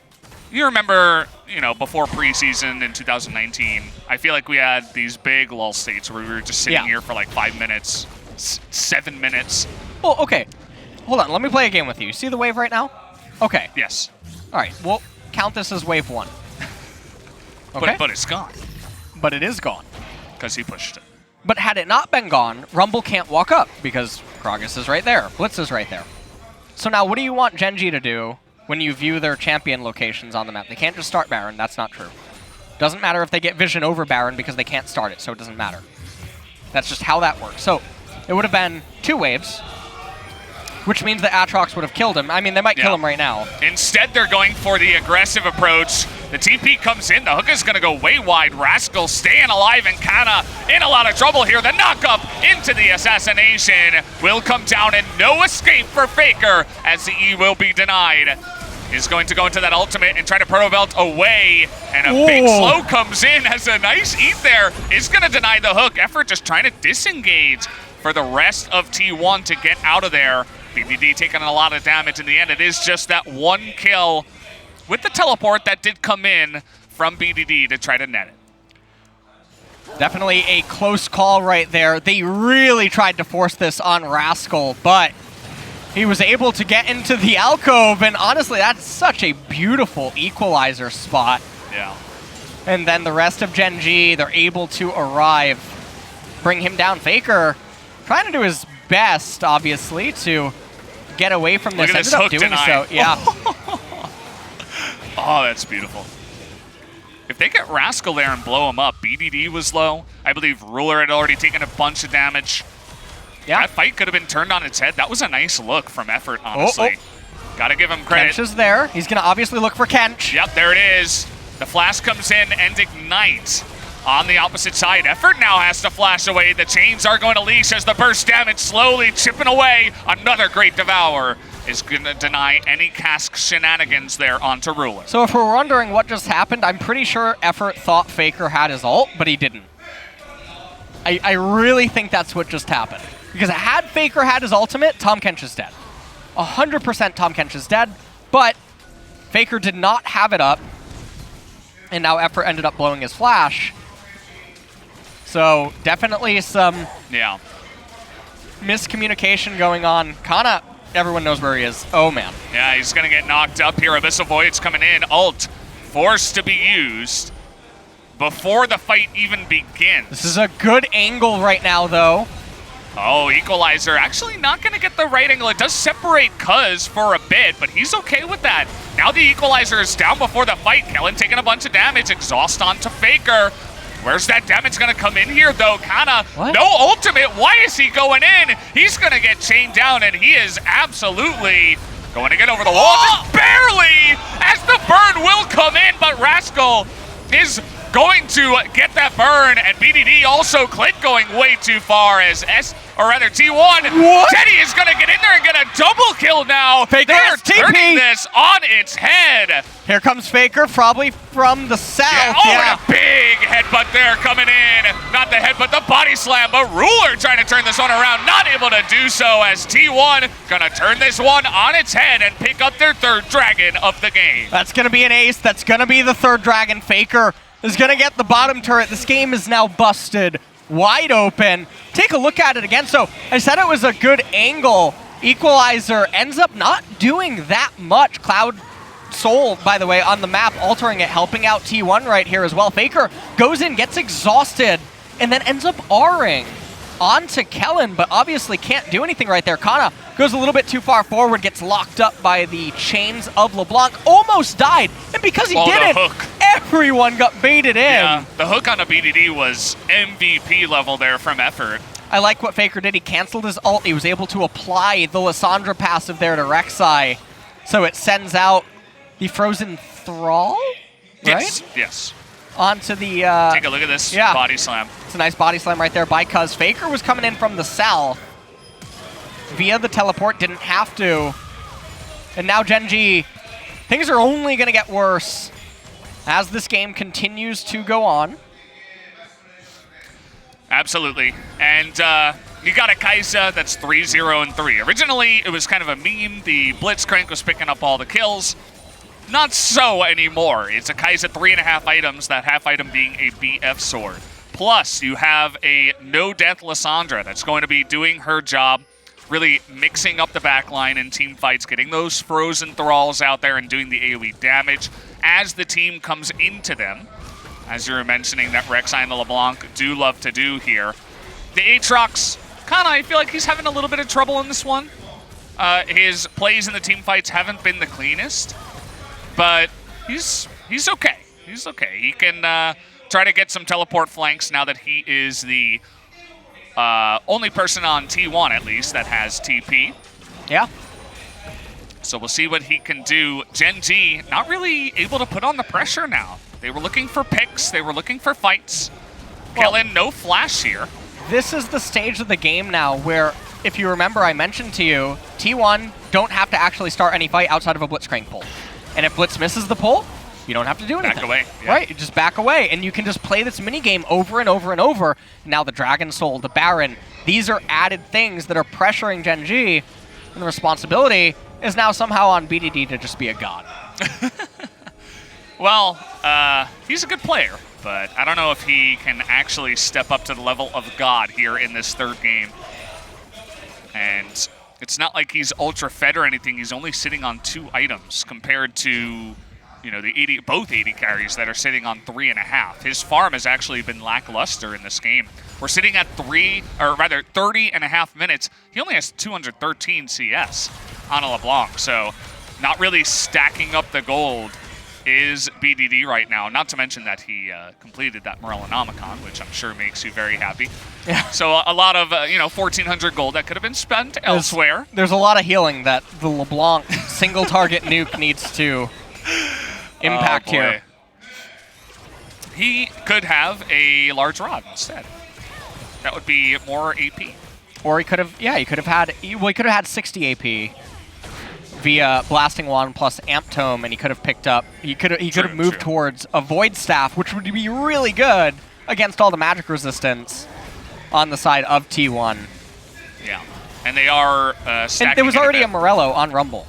You remember, you know, before preseason in 2019, I feel like we had these big lull states where we were just sitting here for like 5 minutes, 7 minutes. Well, okay. Hold on, let me play a game with you. You see the wave right now? Okay. Yes. All right, we'll count this as wave 1. Okay. But it's gone. But it is gone. Because he pushed it. But had it not been gone, Rumble can't walk up because Krogus is right there. Blitz is right there. So now what do you want Gen.G to do when you view their champion locations on the map? They can't just start Baron. That's not true. Doesn't matter if they get vision over Baron because they can't start it, so it doesn't matter. That's just how that works. So it would have been 2 waves, which means that Aatrox would have killed him. I mean, they might kill him right now. Instead, they're going for the aggressive approach. The TP comes in. The hook is going to go way wide. Rascal staying alive, and Kana in a lot of trouble here. The knock-up into the assassination will come down, and no escape for Faker as the E will be denied. Is going to go into that ultimate and try to Proto Belt away, and a big slow comes in as a nice eat there. Is going to deny the hook. Effort just trying to disengage for the rest of T1 to get out of there. BDD taking a lot of damage in the end. It is just that 1 kill with the teleport that did come in from BDD to try to net it. Definitely a close call right there. They really tried to force this on Rascal, but he was able to get into the alcove, and honestly, that's such a beautiful equalizer spot. Yeah. And then the rest of Gen.G, they're able to arrive, bring him down. Faker trying to do his best, obviously, to get away from this. Ended up doing so, yeah. Oh, that's beautiful. If they get Rascal there and blow him up, BDD was low. I believe Ruler had already taken a bunch of damage. Yeah. That fight could have been turned on its head. That was a nice look from Effort, honestly. Gotta give him credit. Kench is there. He's gonna obviously look for Kench. Yep, there it is. The flash comes in and Ignite. On the opposite side, Effort now has to flash away. The chains are going to leash as the burst damage slowly chipping away. Another great Devour is going to deny any cask shenanigans there onto Ruler. So if we're wondering what just happened, I'm pretty sure Effort thought Faker had his ult, but he didn't. I really think that's what just happened. Because had Faker had his ultimate, Tahm Kench is dead. 100% Tahm Kench is dead, but Faker did not have it up, and now Effort ended up blowing his flash. So definitely some miscommunication going on. Kana, everyone knows where he is. Oh, man. Yeah, he's going to get knocked up here. Abyssal Void's coming in. Ult forced to be used before the fight even begins. This is a good angle right now, though. Oh, Equalizer actually not going to get the right angle. It does separate Cuz for a bit, but he's okay with that. Now the Equalizer is down before the fight. Kellen taking a bunch of damage. Exhaust onto Faker. Where's that damage going to come in here, though? Kana, no ultimate. Why is he going in? He's going to get chained down, and he is absolutely going to get over the wall. Just barely, as the burn will come in, but Rascal is going to get that burn, and BDD also Clint going way too far as T1. What? Teddy is going to get in there and get a double kill now. Faker They're TP. turning this on its head. Here comes Faker, probably from the south. And a big headbutt there coming in. Not the headbutt, the body slam, but Ruler trying to turn this one around. Not able to do so as T1 gonna turn this one on its head and pick up their third dragon of the game. That's gonna be an ace. That's gonna be the third dragon. Faker is gonna get the bottom turret. This game is now busted wide open. Take a look at it again. So I said it was a good angle. Equalizer ends up not doing that much. Cloud Soul, by the way, on the map, altering it, helping out T1 right here as well. Faker goes in, gets exhausted, and then ends up R-ing onto Kellen, but obviously can't do anything right there. Kana goes a little bit too far forward, gets locked up by the chains of LeBlanc, almost died, and because he didn't, everyone got baited in. Yeah, the hook on a BDD was MVP level there from effort. I like what Faker did. He canceled his ult. He was able to apply the Lissandra passive there to Rek'Sai, so it sends out the Frozen Thrall, right? Yes. Onto the... Take a look at this body slam. It's a nice body slam right there by Cuz. Faker was coming in from the south via the teleport, didn't have to. And now Gen.G, things are only going to get worse as this game continues to go on. Absolutely. And you got a KeSPA that's 3-0-3. Originally, it was kind of a meme. The Blitzcrank was picking up all the kills. Not so anymore. It's a KeSPA 3.5 items, that half item being a BF sword. Plus, you have a no-death Lissandra that's going to be doing her job, really mixing up the backline in team fights, getting those frozen thralls out there and doing the AoE damage as the team comes into them. As you were mentioning, that Rek'Sai and the LeBlanc do love to do here. The Aatrox, Kana, I feel like he's having a little bit of trouble in this one. His plays in the team fights haven't been the cleanest, but he's okay. He's okay. He can try to get some teleport flanks now that he is the only person on T1, at least, that has TP. Yeah. So we'll see what he can do. Gen.G not really able to put on the pressure now. They were looking for picks. They were looking for fights. Well, Kellen, no flash here. This is the stage of the game now where, if you remember, I mentioned to you, T1 don't have to actually start any fight outside of a Blitzcrank pull. And if Blitz misses the pull, you don't have to do anything. Back away. Yeah. Right? You just back away, and you can just play this minigame over and over and over. Now the Dragon Soul, the Baron, these are added things that are pressuring Gen.G, and the responsibility is now somehow on BDD to just be a god. Well, he's a good player, but I don't know if he can actually step up to the level of God here in this third game. And it's not like he's ultra fed or anything. He's only sitting on 2 items compared to, you know, the both 80 carries that are sitting on 3.5. His farm has actually been lackluster in this game. We're sitting at 30.5 minutes. He only has 213 CS on a LeBlanc, so not really stacking up the gold is BDD right now. Not to mention that he completed that Morellonomicon, which I'm sure makes you very happy. Yeah. So a lot of, 1,400 gold that could have been spent elsewhere. There's a lot of healing that the LeBlanc single target nuke needs to impact here. He could have a large rod instead. That would be more AP. Or he could have, he could have had 60 AP via Blasting Wand plus Amp Tome, and he could have picked up, he could have moved towards a Void Staff, which would be really good against all the magic resistance on the side of T1. Yeah, and they are stacking. And there was already a Morello on Rumble.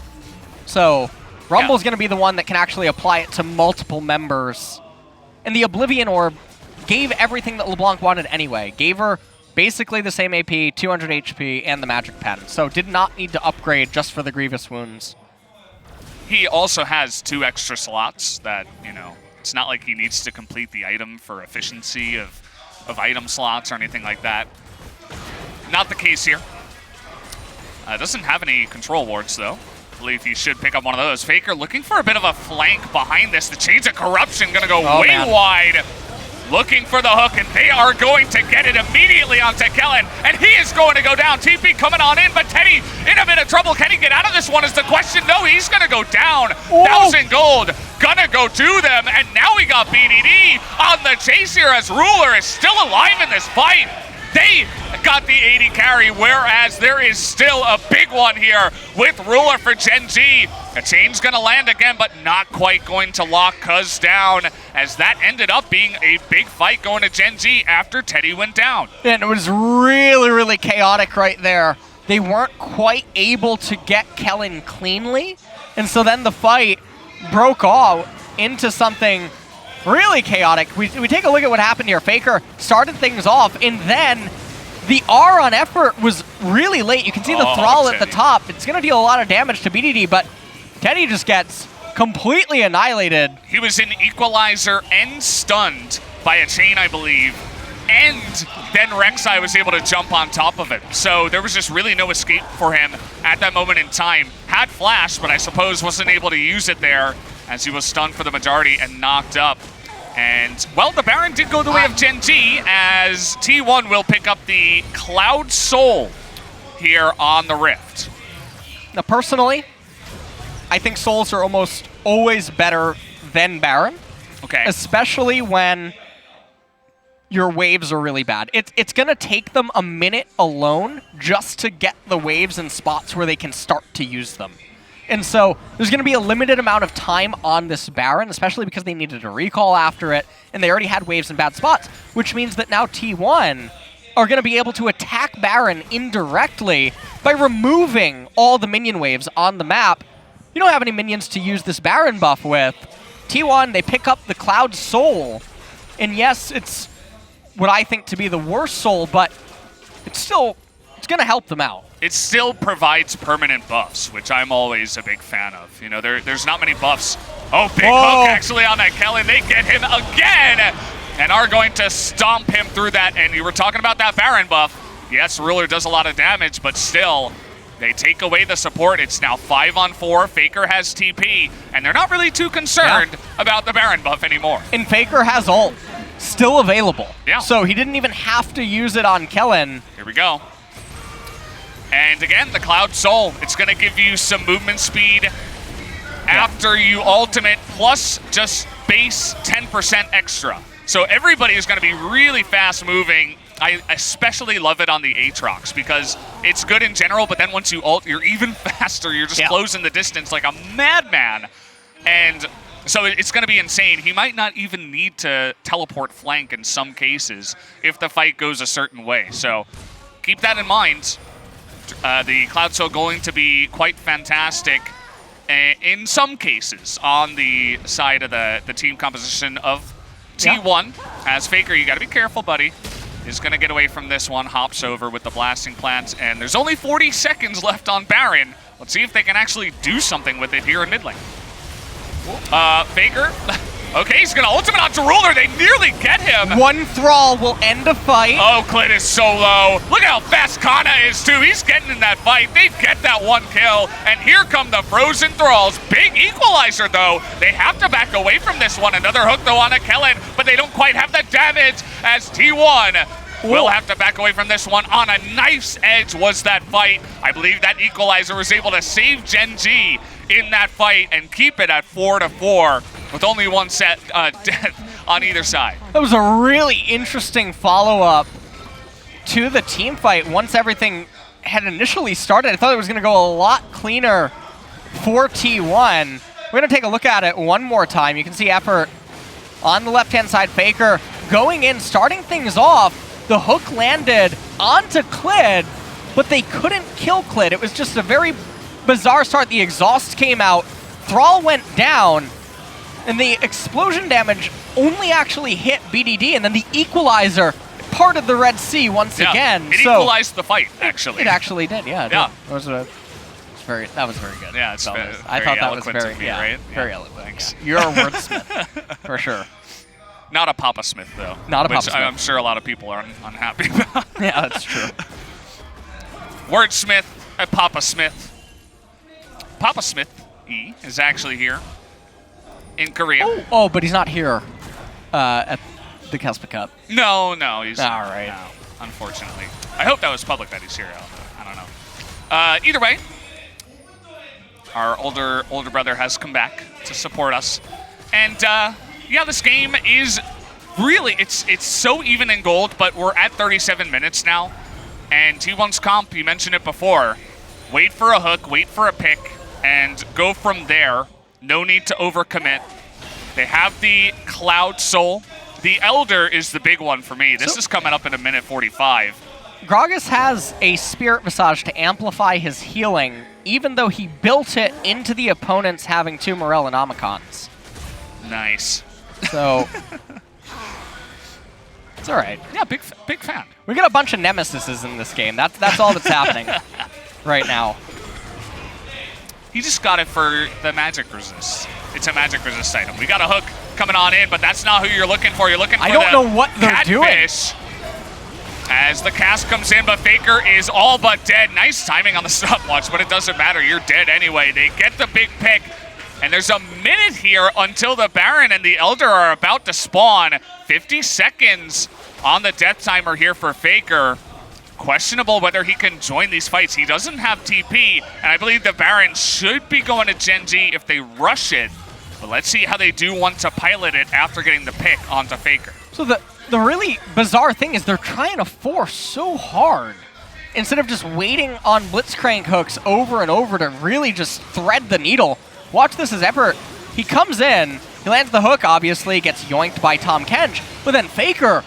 So Rumble's going to be the one that can actually apply it to multiple members. And the Oblivion Orb gave everything that LeBlanc wanted anyway. Gave her basically the same AP, 200 HP, and the Magic Pen. So did not need to upgrade just for the Grievous Wounds. He also has 2 extra slots that, it's not like he needs to complete the item for efficiency of item slots or anything like that. not the case here. Doesn't have any control wards, though. I believe he should pick up one of those. Faker looking for a bit of a flank behind this. The Chains of Corruption going to go way wide. Looking for the hook, and they are going to get it immediately onto Kellen, and he is going to go down. TP coming on in, but Teddy in a bit of trouble. Can he get out of this one is the question. No, he's going to go down. 1,000 gold, gonna go to them, and now we got BDD on the chase here as Ruler is still alive in this fight. They got the 80 carry, whereas there is still a big one here with Ruler for Gen.G. A chain's gonna land again, but not quite going to lock Cuz down, as that ended up being a big fight going to Gen.G after Teddy went down. And it was really, really chaotic right there. They weren't quite able to get Kellen cleanly, and so then the fight broke off into something really chaotic. We take a look at what happened here. Faker started things off, and then the R on effort was really late. You can see the thrall at the top. It's going to deal a lot of damage to BDD, but Teddy just gets completely annihilated. He was in Equalizer and stunned by a chain, I believe, and then Rek'Sai was able to jump on top of it. So there was just really no escape for him at that moment in time. Had flash, but I suppose wasn't able to use it there as he was stunned for the majority and knocked up. And, well, the Baron did go the way of Gen.G, as T1 will pick up the Cloud Soul here on the Rift. Now, personally, I think Souls are almost always better than Baron. Okay. Especially when your waves are really bad. It's going to take them a minute alone just to get the waves in spots where they can start to use them. And so there's going to be a limited amount of time on this Baron, especially because they needed a recall after it, and they already had waves in bad spots, which means that now T1 are going to be able to attack Baron indirectly by removing all the minion waves on the map. You don't have any minions to use this Baron buff with. T1, they pick up the Cloud Soul, and yes, it's what I think to be the worst soul, but it's going to help them out. It still provides permanent buffs, which I'm always a big fan of. You know, there's not many buffs. Oh, big hook actually on that Kellen. They get him again and are going to stomp him through that. And you were talking about that Baron buff. Yes, Ruler does a lot of damage, but still, they take away the support. It's now 5-on-4. Faker has TP, and they're not really too concerned about the Baron buff anymore. And Faker has ult still available. Yeah. So he didn't even have to use it on Kellen. Here we go. And again, the Cloud Soul, it's going to give you some movement speed after you ultimate, plus just base 10% extra. So everybody is going to be really fast moving. I especially love it on the Aatrox because it's good in general, but then once you ult, you're even faster. You're just closing the distance like a madman. And so it's going to be insane. He might not even need to teleport flank in some cases if the fight goes a certain way. So keep that in mind. The Cloud Soul going to be quite fantastic in some cases on the side of the team composition of T1. As Faker, you got to be careful, buddy. Is going to get away from this one, hops over with the blasting plants, and there's only 40 seconds left on Baron. Let's see if they can actually do something with it here in mid lane. Faker. Okay, he's going to ultimate onto Ruler. They nearly get him. One thrall will end a fight. Oh, Clit is so low. Look how fast Kana is, too. He's getting in that fight. They get that one kill. And here come the Frozen Thralls. Big equalizer, though. They have to back away from this one. Another hook, though, on a Kellen. But they don't quite have the damage as T1 will have to back away from this one. On a knife's edge was that fight. I believe that equalizer was able to save Gen.G in that fight and keep it at 4-4 with only one set death on either side. That was a really interesting follow-up to the team fight. Once everything had initially started, I thought it was going to go a lot cleaner for T1. We're going to take a look at it one more time. You can see effort on the left-hand side. Faker going in, starting things off. The hook landed onto Clid, but they couldn't kill Clid. It was just a very bizarre start. The exhaust came out, Thrall went down, and the explosion damage only actually hit BDD, and then the equalizer parted the Red Sea once again. It equalized the fight, actually. It actually did, yeah. Yeah. That was very good. Yeah, it's very I thought that was eloquent of me, right? Very eloquent. Thanks. You're a wordsmith, for sure. Not a Papa Smith, though. Not a Papa which Smith. I'm sure a lot of people are unhappy about. Yeah, that's true. Wordsmith, Papa Smith. Papa Smith E is actually here in Korea. Oh, but he's not here at the KeSPA Cup. No, he's all right. No, unfortunately. I hope that was public that he's here. I don't know. Either way, our older brother has come back to support us, and yeah, this game is really it's so even in gold, but we're at 37 minutes now, and T1's comp, you mentioned it before. Wait for a hook, wait for a pick, and go from there. No need to overcommit. They have the Cloud Soul. The Elder is the big one for me. This is coming up in a minute 45. Gragas has a Spirit Visage to amplify his healing, even though he built it into the opponents having 2 Morel and Omicons. Nice. So, it's all right. Yeah, big fan. We got a bunch of Nemesises in this game. That's all that's happening right now. He just got it for the magic resist. It's a magic resist item. We got a hook coming on in, but that's not who you're looking for. You're looking for I don't know what they're catfish. Doing. As the cast comes in, but Faker is all but dead. Nice timing on the stopwatch, but it doesn't matter. You're dead anyway. They get the big pick, and there's a minute here until the Baron and the Elder are about to spawn. 50 seconds on the death timer here for Faker. Questionable whether he can join these fights. He doesn't have TP, and I believe the Baron should be going to Gen.G if they rush it. But let's see how they do want to pilot it after getting the pick onto Faker. So the really bizarre thing is they're trying to force so hard instead of just waiting on Blitzcrank hooks over and over to really just thread the needle. Watch this as Ebert, he comes in, he lands the hook, obviously, gets yoinked by Tahm Kench, but then Faker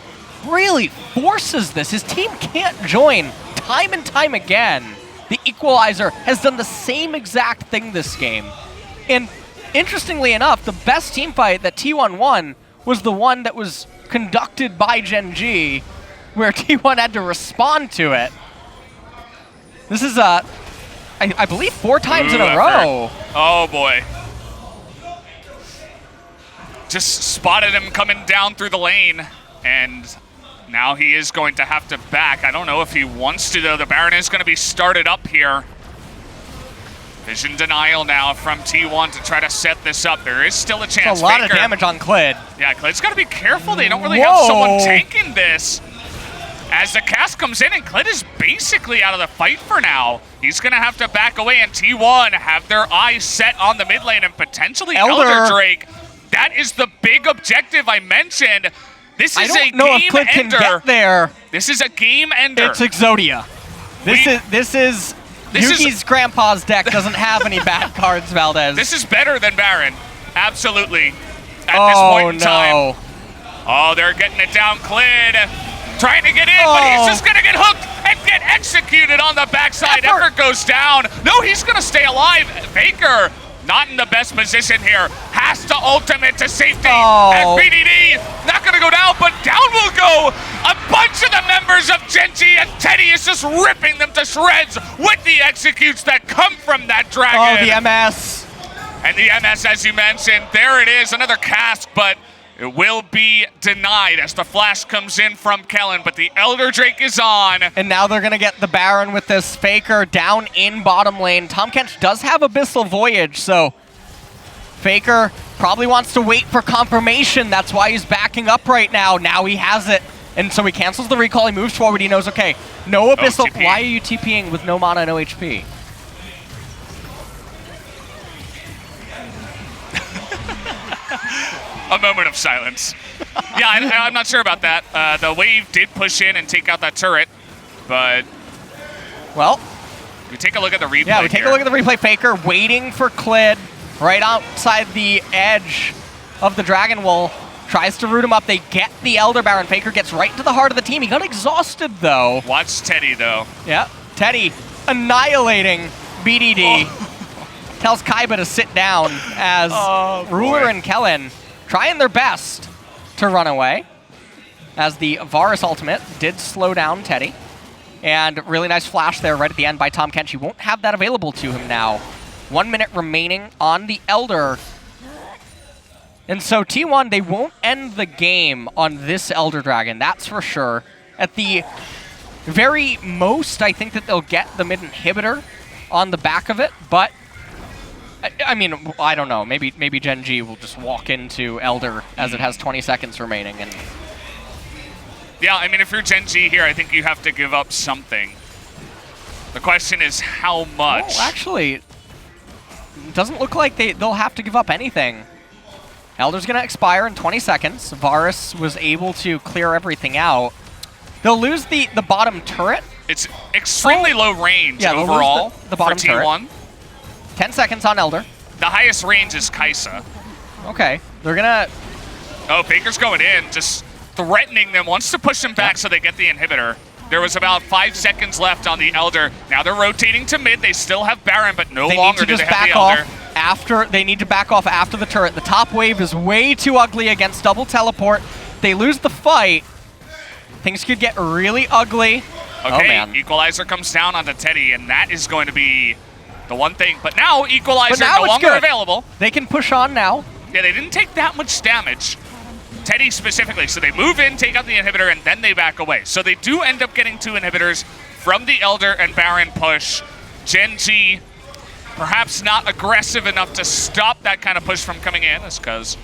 really forces this. His team can't join time and time again. The Equalizer has done the same exact thing this game. And interestingly enough, the best team fight that T1 won was the one that was conducted by Gen.G, where T1 had to respond to it. This is, I believe, 4 times in a row. Oh, boy. Just spotted him coming down through the lane, and now he is going to have to back. I don't know if he wants to, though. The Baron is going to be started up here. Vision denial now from T1 to try to set this up. There is still a chance. That's a lot of damage on Klid. Yeah, Klid's got to be careful. They don't really have someone tanking this. As the cast comes in, and Klid is basically out of the fight for now. He's going to have to back away, and T1 have their eyes set on the mid lane and potentially Elder Drake. That is the big objective I mentioned. This is a game ender. I don't know if Klid can get there. This is a game ender. It's Exodia. This is Yuki's grandpa's deck doesn't have any bad cards, Valdez. This is better than Baron. Absolutely. At this point in time. Oh, they're getting it down. Klid trying to get in, but he's just going to get hooked and get executed on the backside. Effort goes down. No, he's going to stay alive. Faker, not in the best position here. Has to ultimate to safety. And BDD, not going to go down, but down will go a bunch of the members of Gen.G, and Teddy is just ripping them to shreds with the executes that come from that dragon. Oh, the MS. And the MS, as you mentioned, there it is, another cast, but it will be denied as the flash comes in from Kellen, but the Elder Drake is on. And now they're going to get the Baron with this Faker down in bottom lane. Tahm Kench does have Abyssal Voyage, so Faker probably wants to wait for confirmation. That's why he's backing up right now. Now he has it. And so he cancels the recall, he moves forward, he knows, okay, no Abyssal. Why are you TPing with no mana, no HP? A moment of silence. Yeah, I'm not sure about that. The wave did push in and take out that turret, but... Well... We take a look at the replay. Yeah, we take a look at the replay. Faker waiting for Klid right outside the edge of the Dragon Wall. Tries to root him up. They get the Elder Baron. Faker gets right to the heart of the team. He got exhausted, though. Watch Teddy, though. Yeah, Teddy annihilating BDD. Tells Kaiba to sit down as Ruler and Kellen trying their best to run away, as the Varus ultimate did slow down Teddy. And really nice flash there right at the end by Tahm Kench. He won't have that available to him now. 1 minute remaining on the Elder. And so T1, they won't end the game on this Elder Dragon, that's for sure. At the Very most, I think that they'll get the mid inhibitor on the back of it, but I mean, I don't know. Maybe Gen.G will just walk into Elder as it has 20 seconds remaining. And yeah, I mean, if you're Gen.G here, I think you have to give up something. The question is how much. Oh, actually, it doesn't look like they'll have to give up anything. Elder's going to expire in 20 seconds. Varus was able to clear everything out. They'll lose the bottom turret. It's extremely low range overall the bottom for T1. Turret. 10 seconds on Elder. The highest range is KeSPA. Okay, they're going to... Oh, Baker's going in, just threatening them, wants to push them back so they get the inhibitor. There was about 5 seconds left on the Elder. Now they're rotating to mid. They still have Baron, but no longer do they have the Elder. They need to back off after the turret. The top wave is way too ugly against double teleport. They lose the fight. Things could get really ugly. Okay, oh, man. Equalizer comes down onto Teddy, and that is going to be the one thing. But now Equalizer no longer available. They can push on now. Yeah, they didn't take that much damage. Teddy specifically. So they move in, take out the inhibitor, and then they back away. So they do end up getting 2 inhibitors from the Elder and Baron push. Gen.G perhaps not aggressive enough to stop that kind of push from coming in, because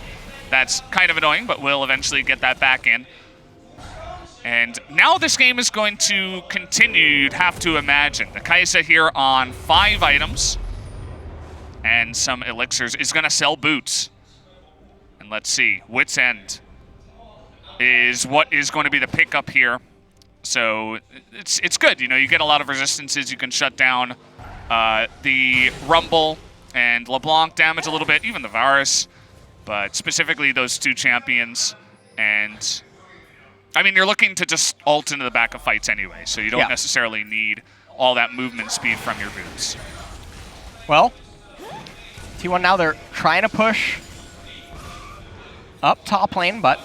that's kind of annoying, but we'll eventually get that back in. And now this game is going to continue, you'd have to imagine. The KeSPA here on 5 items and some elixirs is going to sell boots. And let's see, Wit's End is what is going to be the pickup here. So it's good, you know, you get a lot of resistances, you can shut down the Rumble and LeBlanc damage a little bit, even the Varus, but specifically those 2 champions. And I mean, you're looking to just ult into the back of fights anyway, so you don't necessarily need all that movement speed from your boots. Well, T1 now, they're trying to push up top lane, but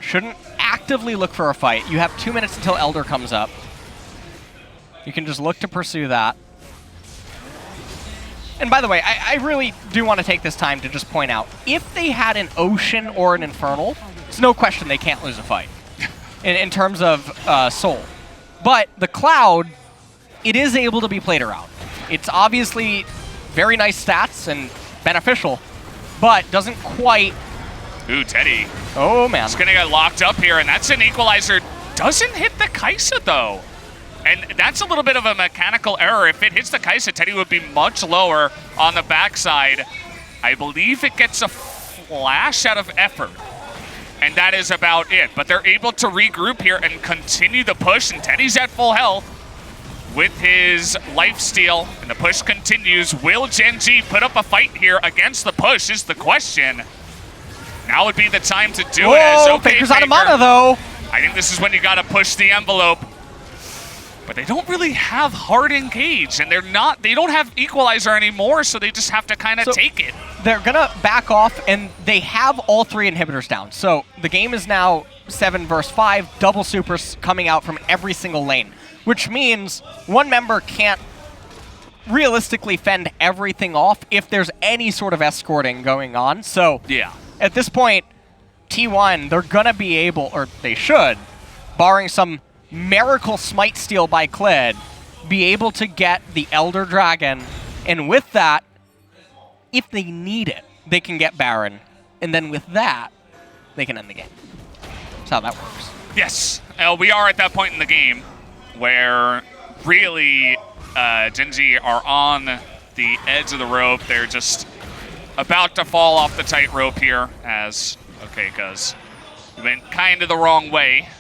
shouldn't actively look for a fight. You have 2 minutes until Elder comes up. You can just look to pursue that. And by the way, I really do want to take this time to just point out, if they had an Ocean or an Infernal, it's no question they can't lose a fight. In terms of Soul. But the Cloud, it is able to be played around. It's obviously very nice stats and beneficial, but doesn't quite... Ooh, Teddy. Oh, man. It's going to get locked up here, and that's an Equalizer. Doesn't hit the KeSPA, though. And that's a little bit of a mechanical error. If it hits the KeSPA, Teddy would be much lower on the backside. I believe it gets a flash out of effort. And that is about it. But they're able to regroup here and continue the push. And Teddy's at full health with his lifesteal. And the push continues. Will Gen.G put up a fight here against the push is the question. Now would be the time to do it. As okay, Faker's out of mana, though. I think this is when you got to push the envelope. But they don't really have hard engage, and they don't have Equalizer anymore, so they just have to kind of take it. They're gonna back off, and they have all 3 inhibitors down. So the game is now 7 versus 5, double supers coming out from every single lane, which means one member can't realistically fend everything off if there's any sort of escorting going on. So yeah, at this point, T1, they're gonna be able, or they should, barring some miracle smite steal by Kled, be able to get the Elder Dragon, and with that, if they need it, they can get Baron, and then with that, they can end the game. That's how that works. Yes, we are at that point in the game where really Gen.G are on the edge of the rope. They're just about to fall off the tightrope here as, okay, because we went kind of the wrong way,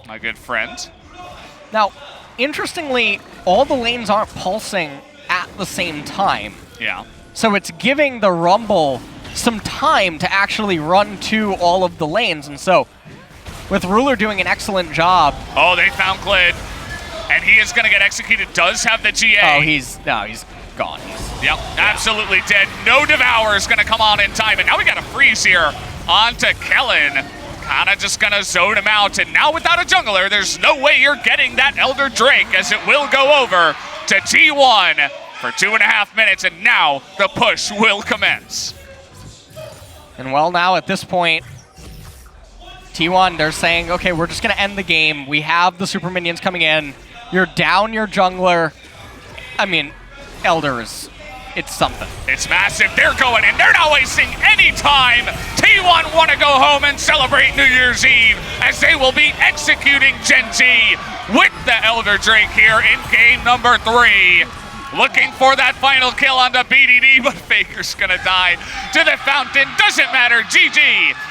my good friend. Now, interestingly, all the lanes aren't pulsing at the same time. Yeah. So it's giving the Rumble some time to actually run to all of the lanes. And so, with Ruler doing an excellent job. Oh, they found Kled, and he is going to get executed. Does have the GA. Oh, he's gone. Yep, absolutely dead. No Devour is going to come on in time. And now we got a freeze here onto Kellen. Kind of just going to zone him out. And now without a jungler, there's no way you're getting that Elder Drake, as it will go over to T1 for 2.5 minutes. And now the push will commence. And well, now at this point, T1, they're saying, okay, we're just going to end the game. We have the super minions coming in. You're down your jungler. I mean, Elders, it's something. It's massive. They're going in. They're not wasting any time. T1 want to go home and celebrate New Year's Eve as they will be executing Gen.G with the Elder Drake here in game number 3. Looking for that final kill on the BDD, but Faker's going to die to the fountain. Doesn't matter. GG.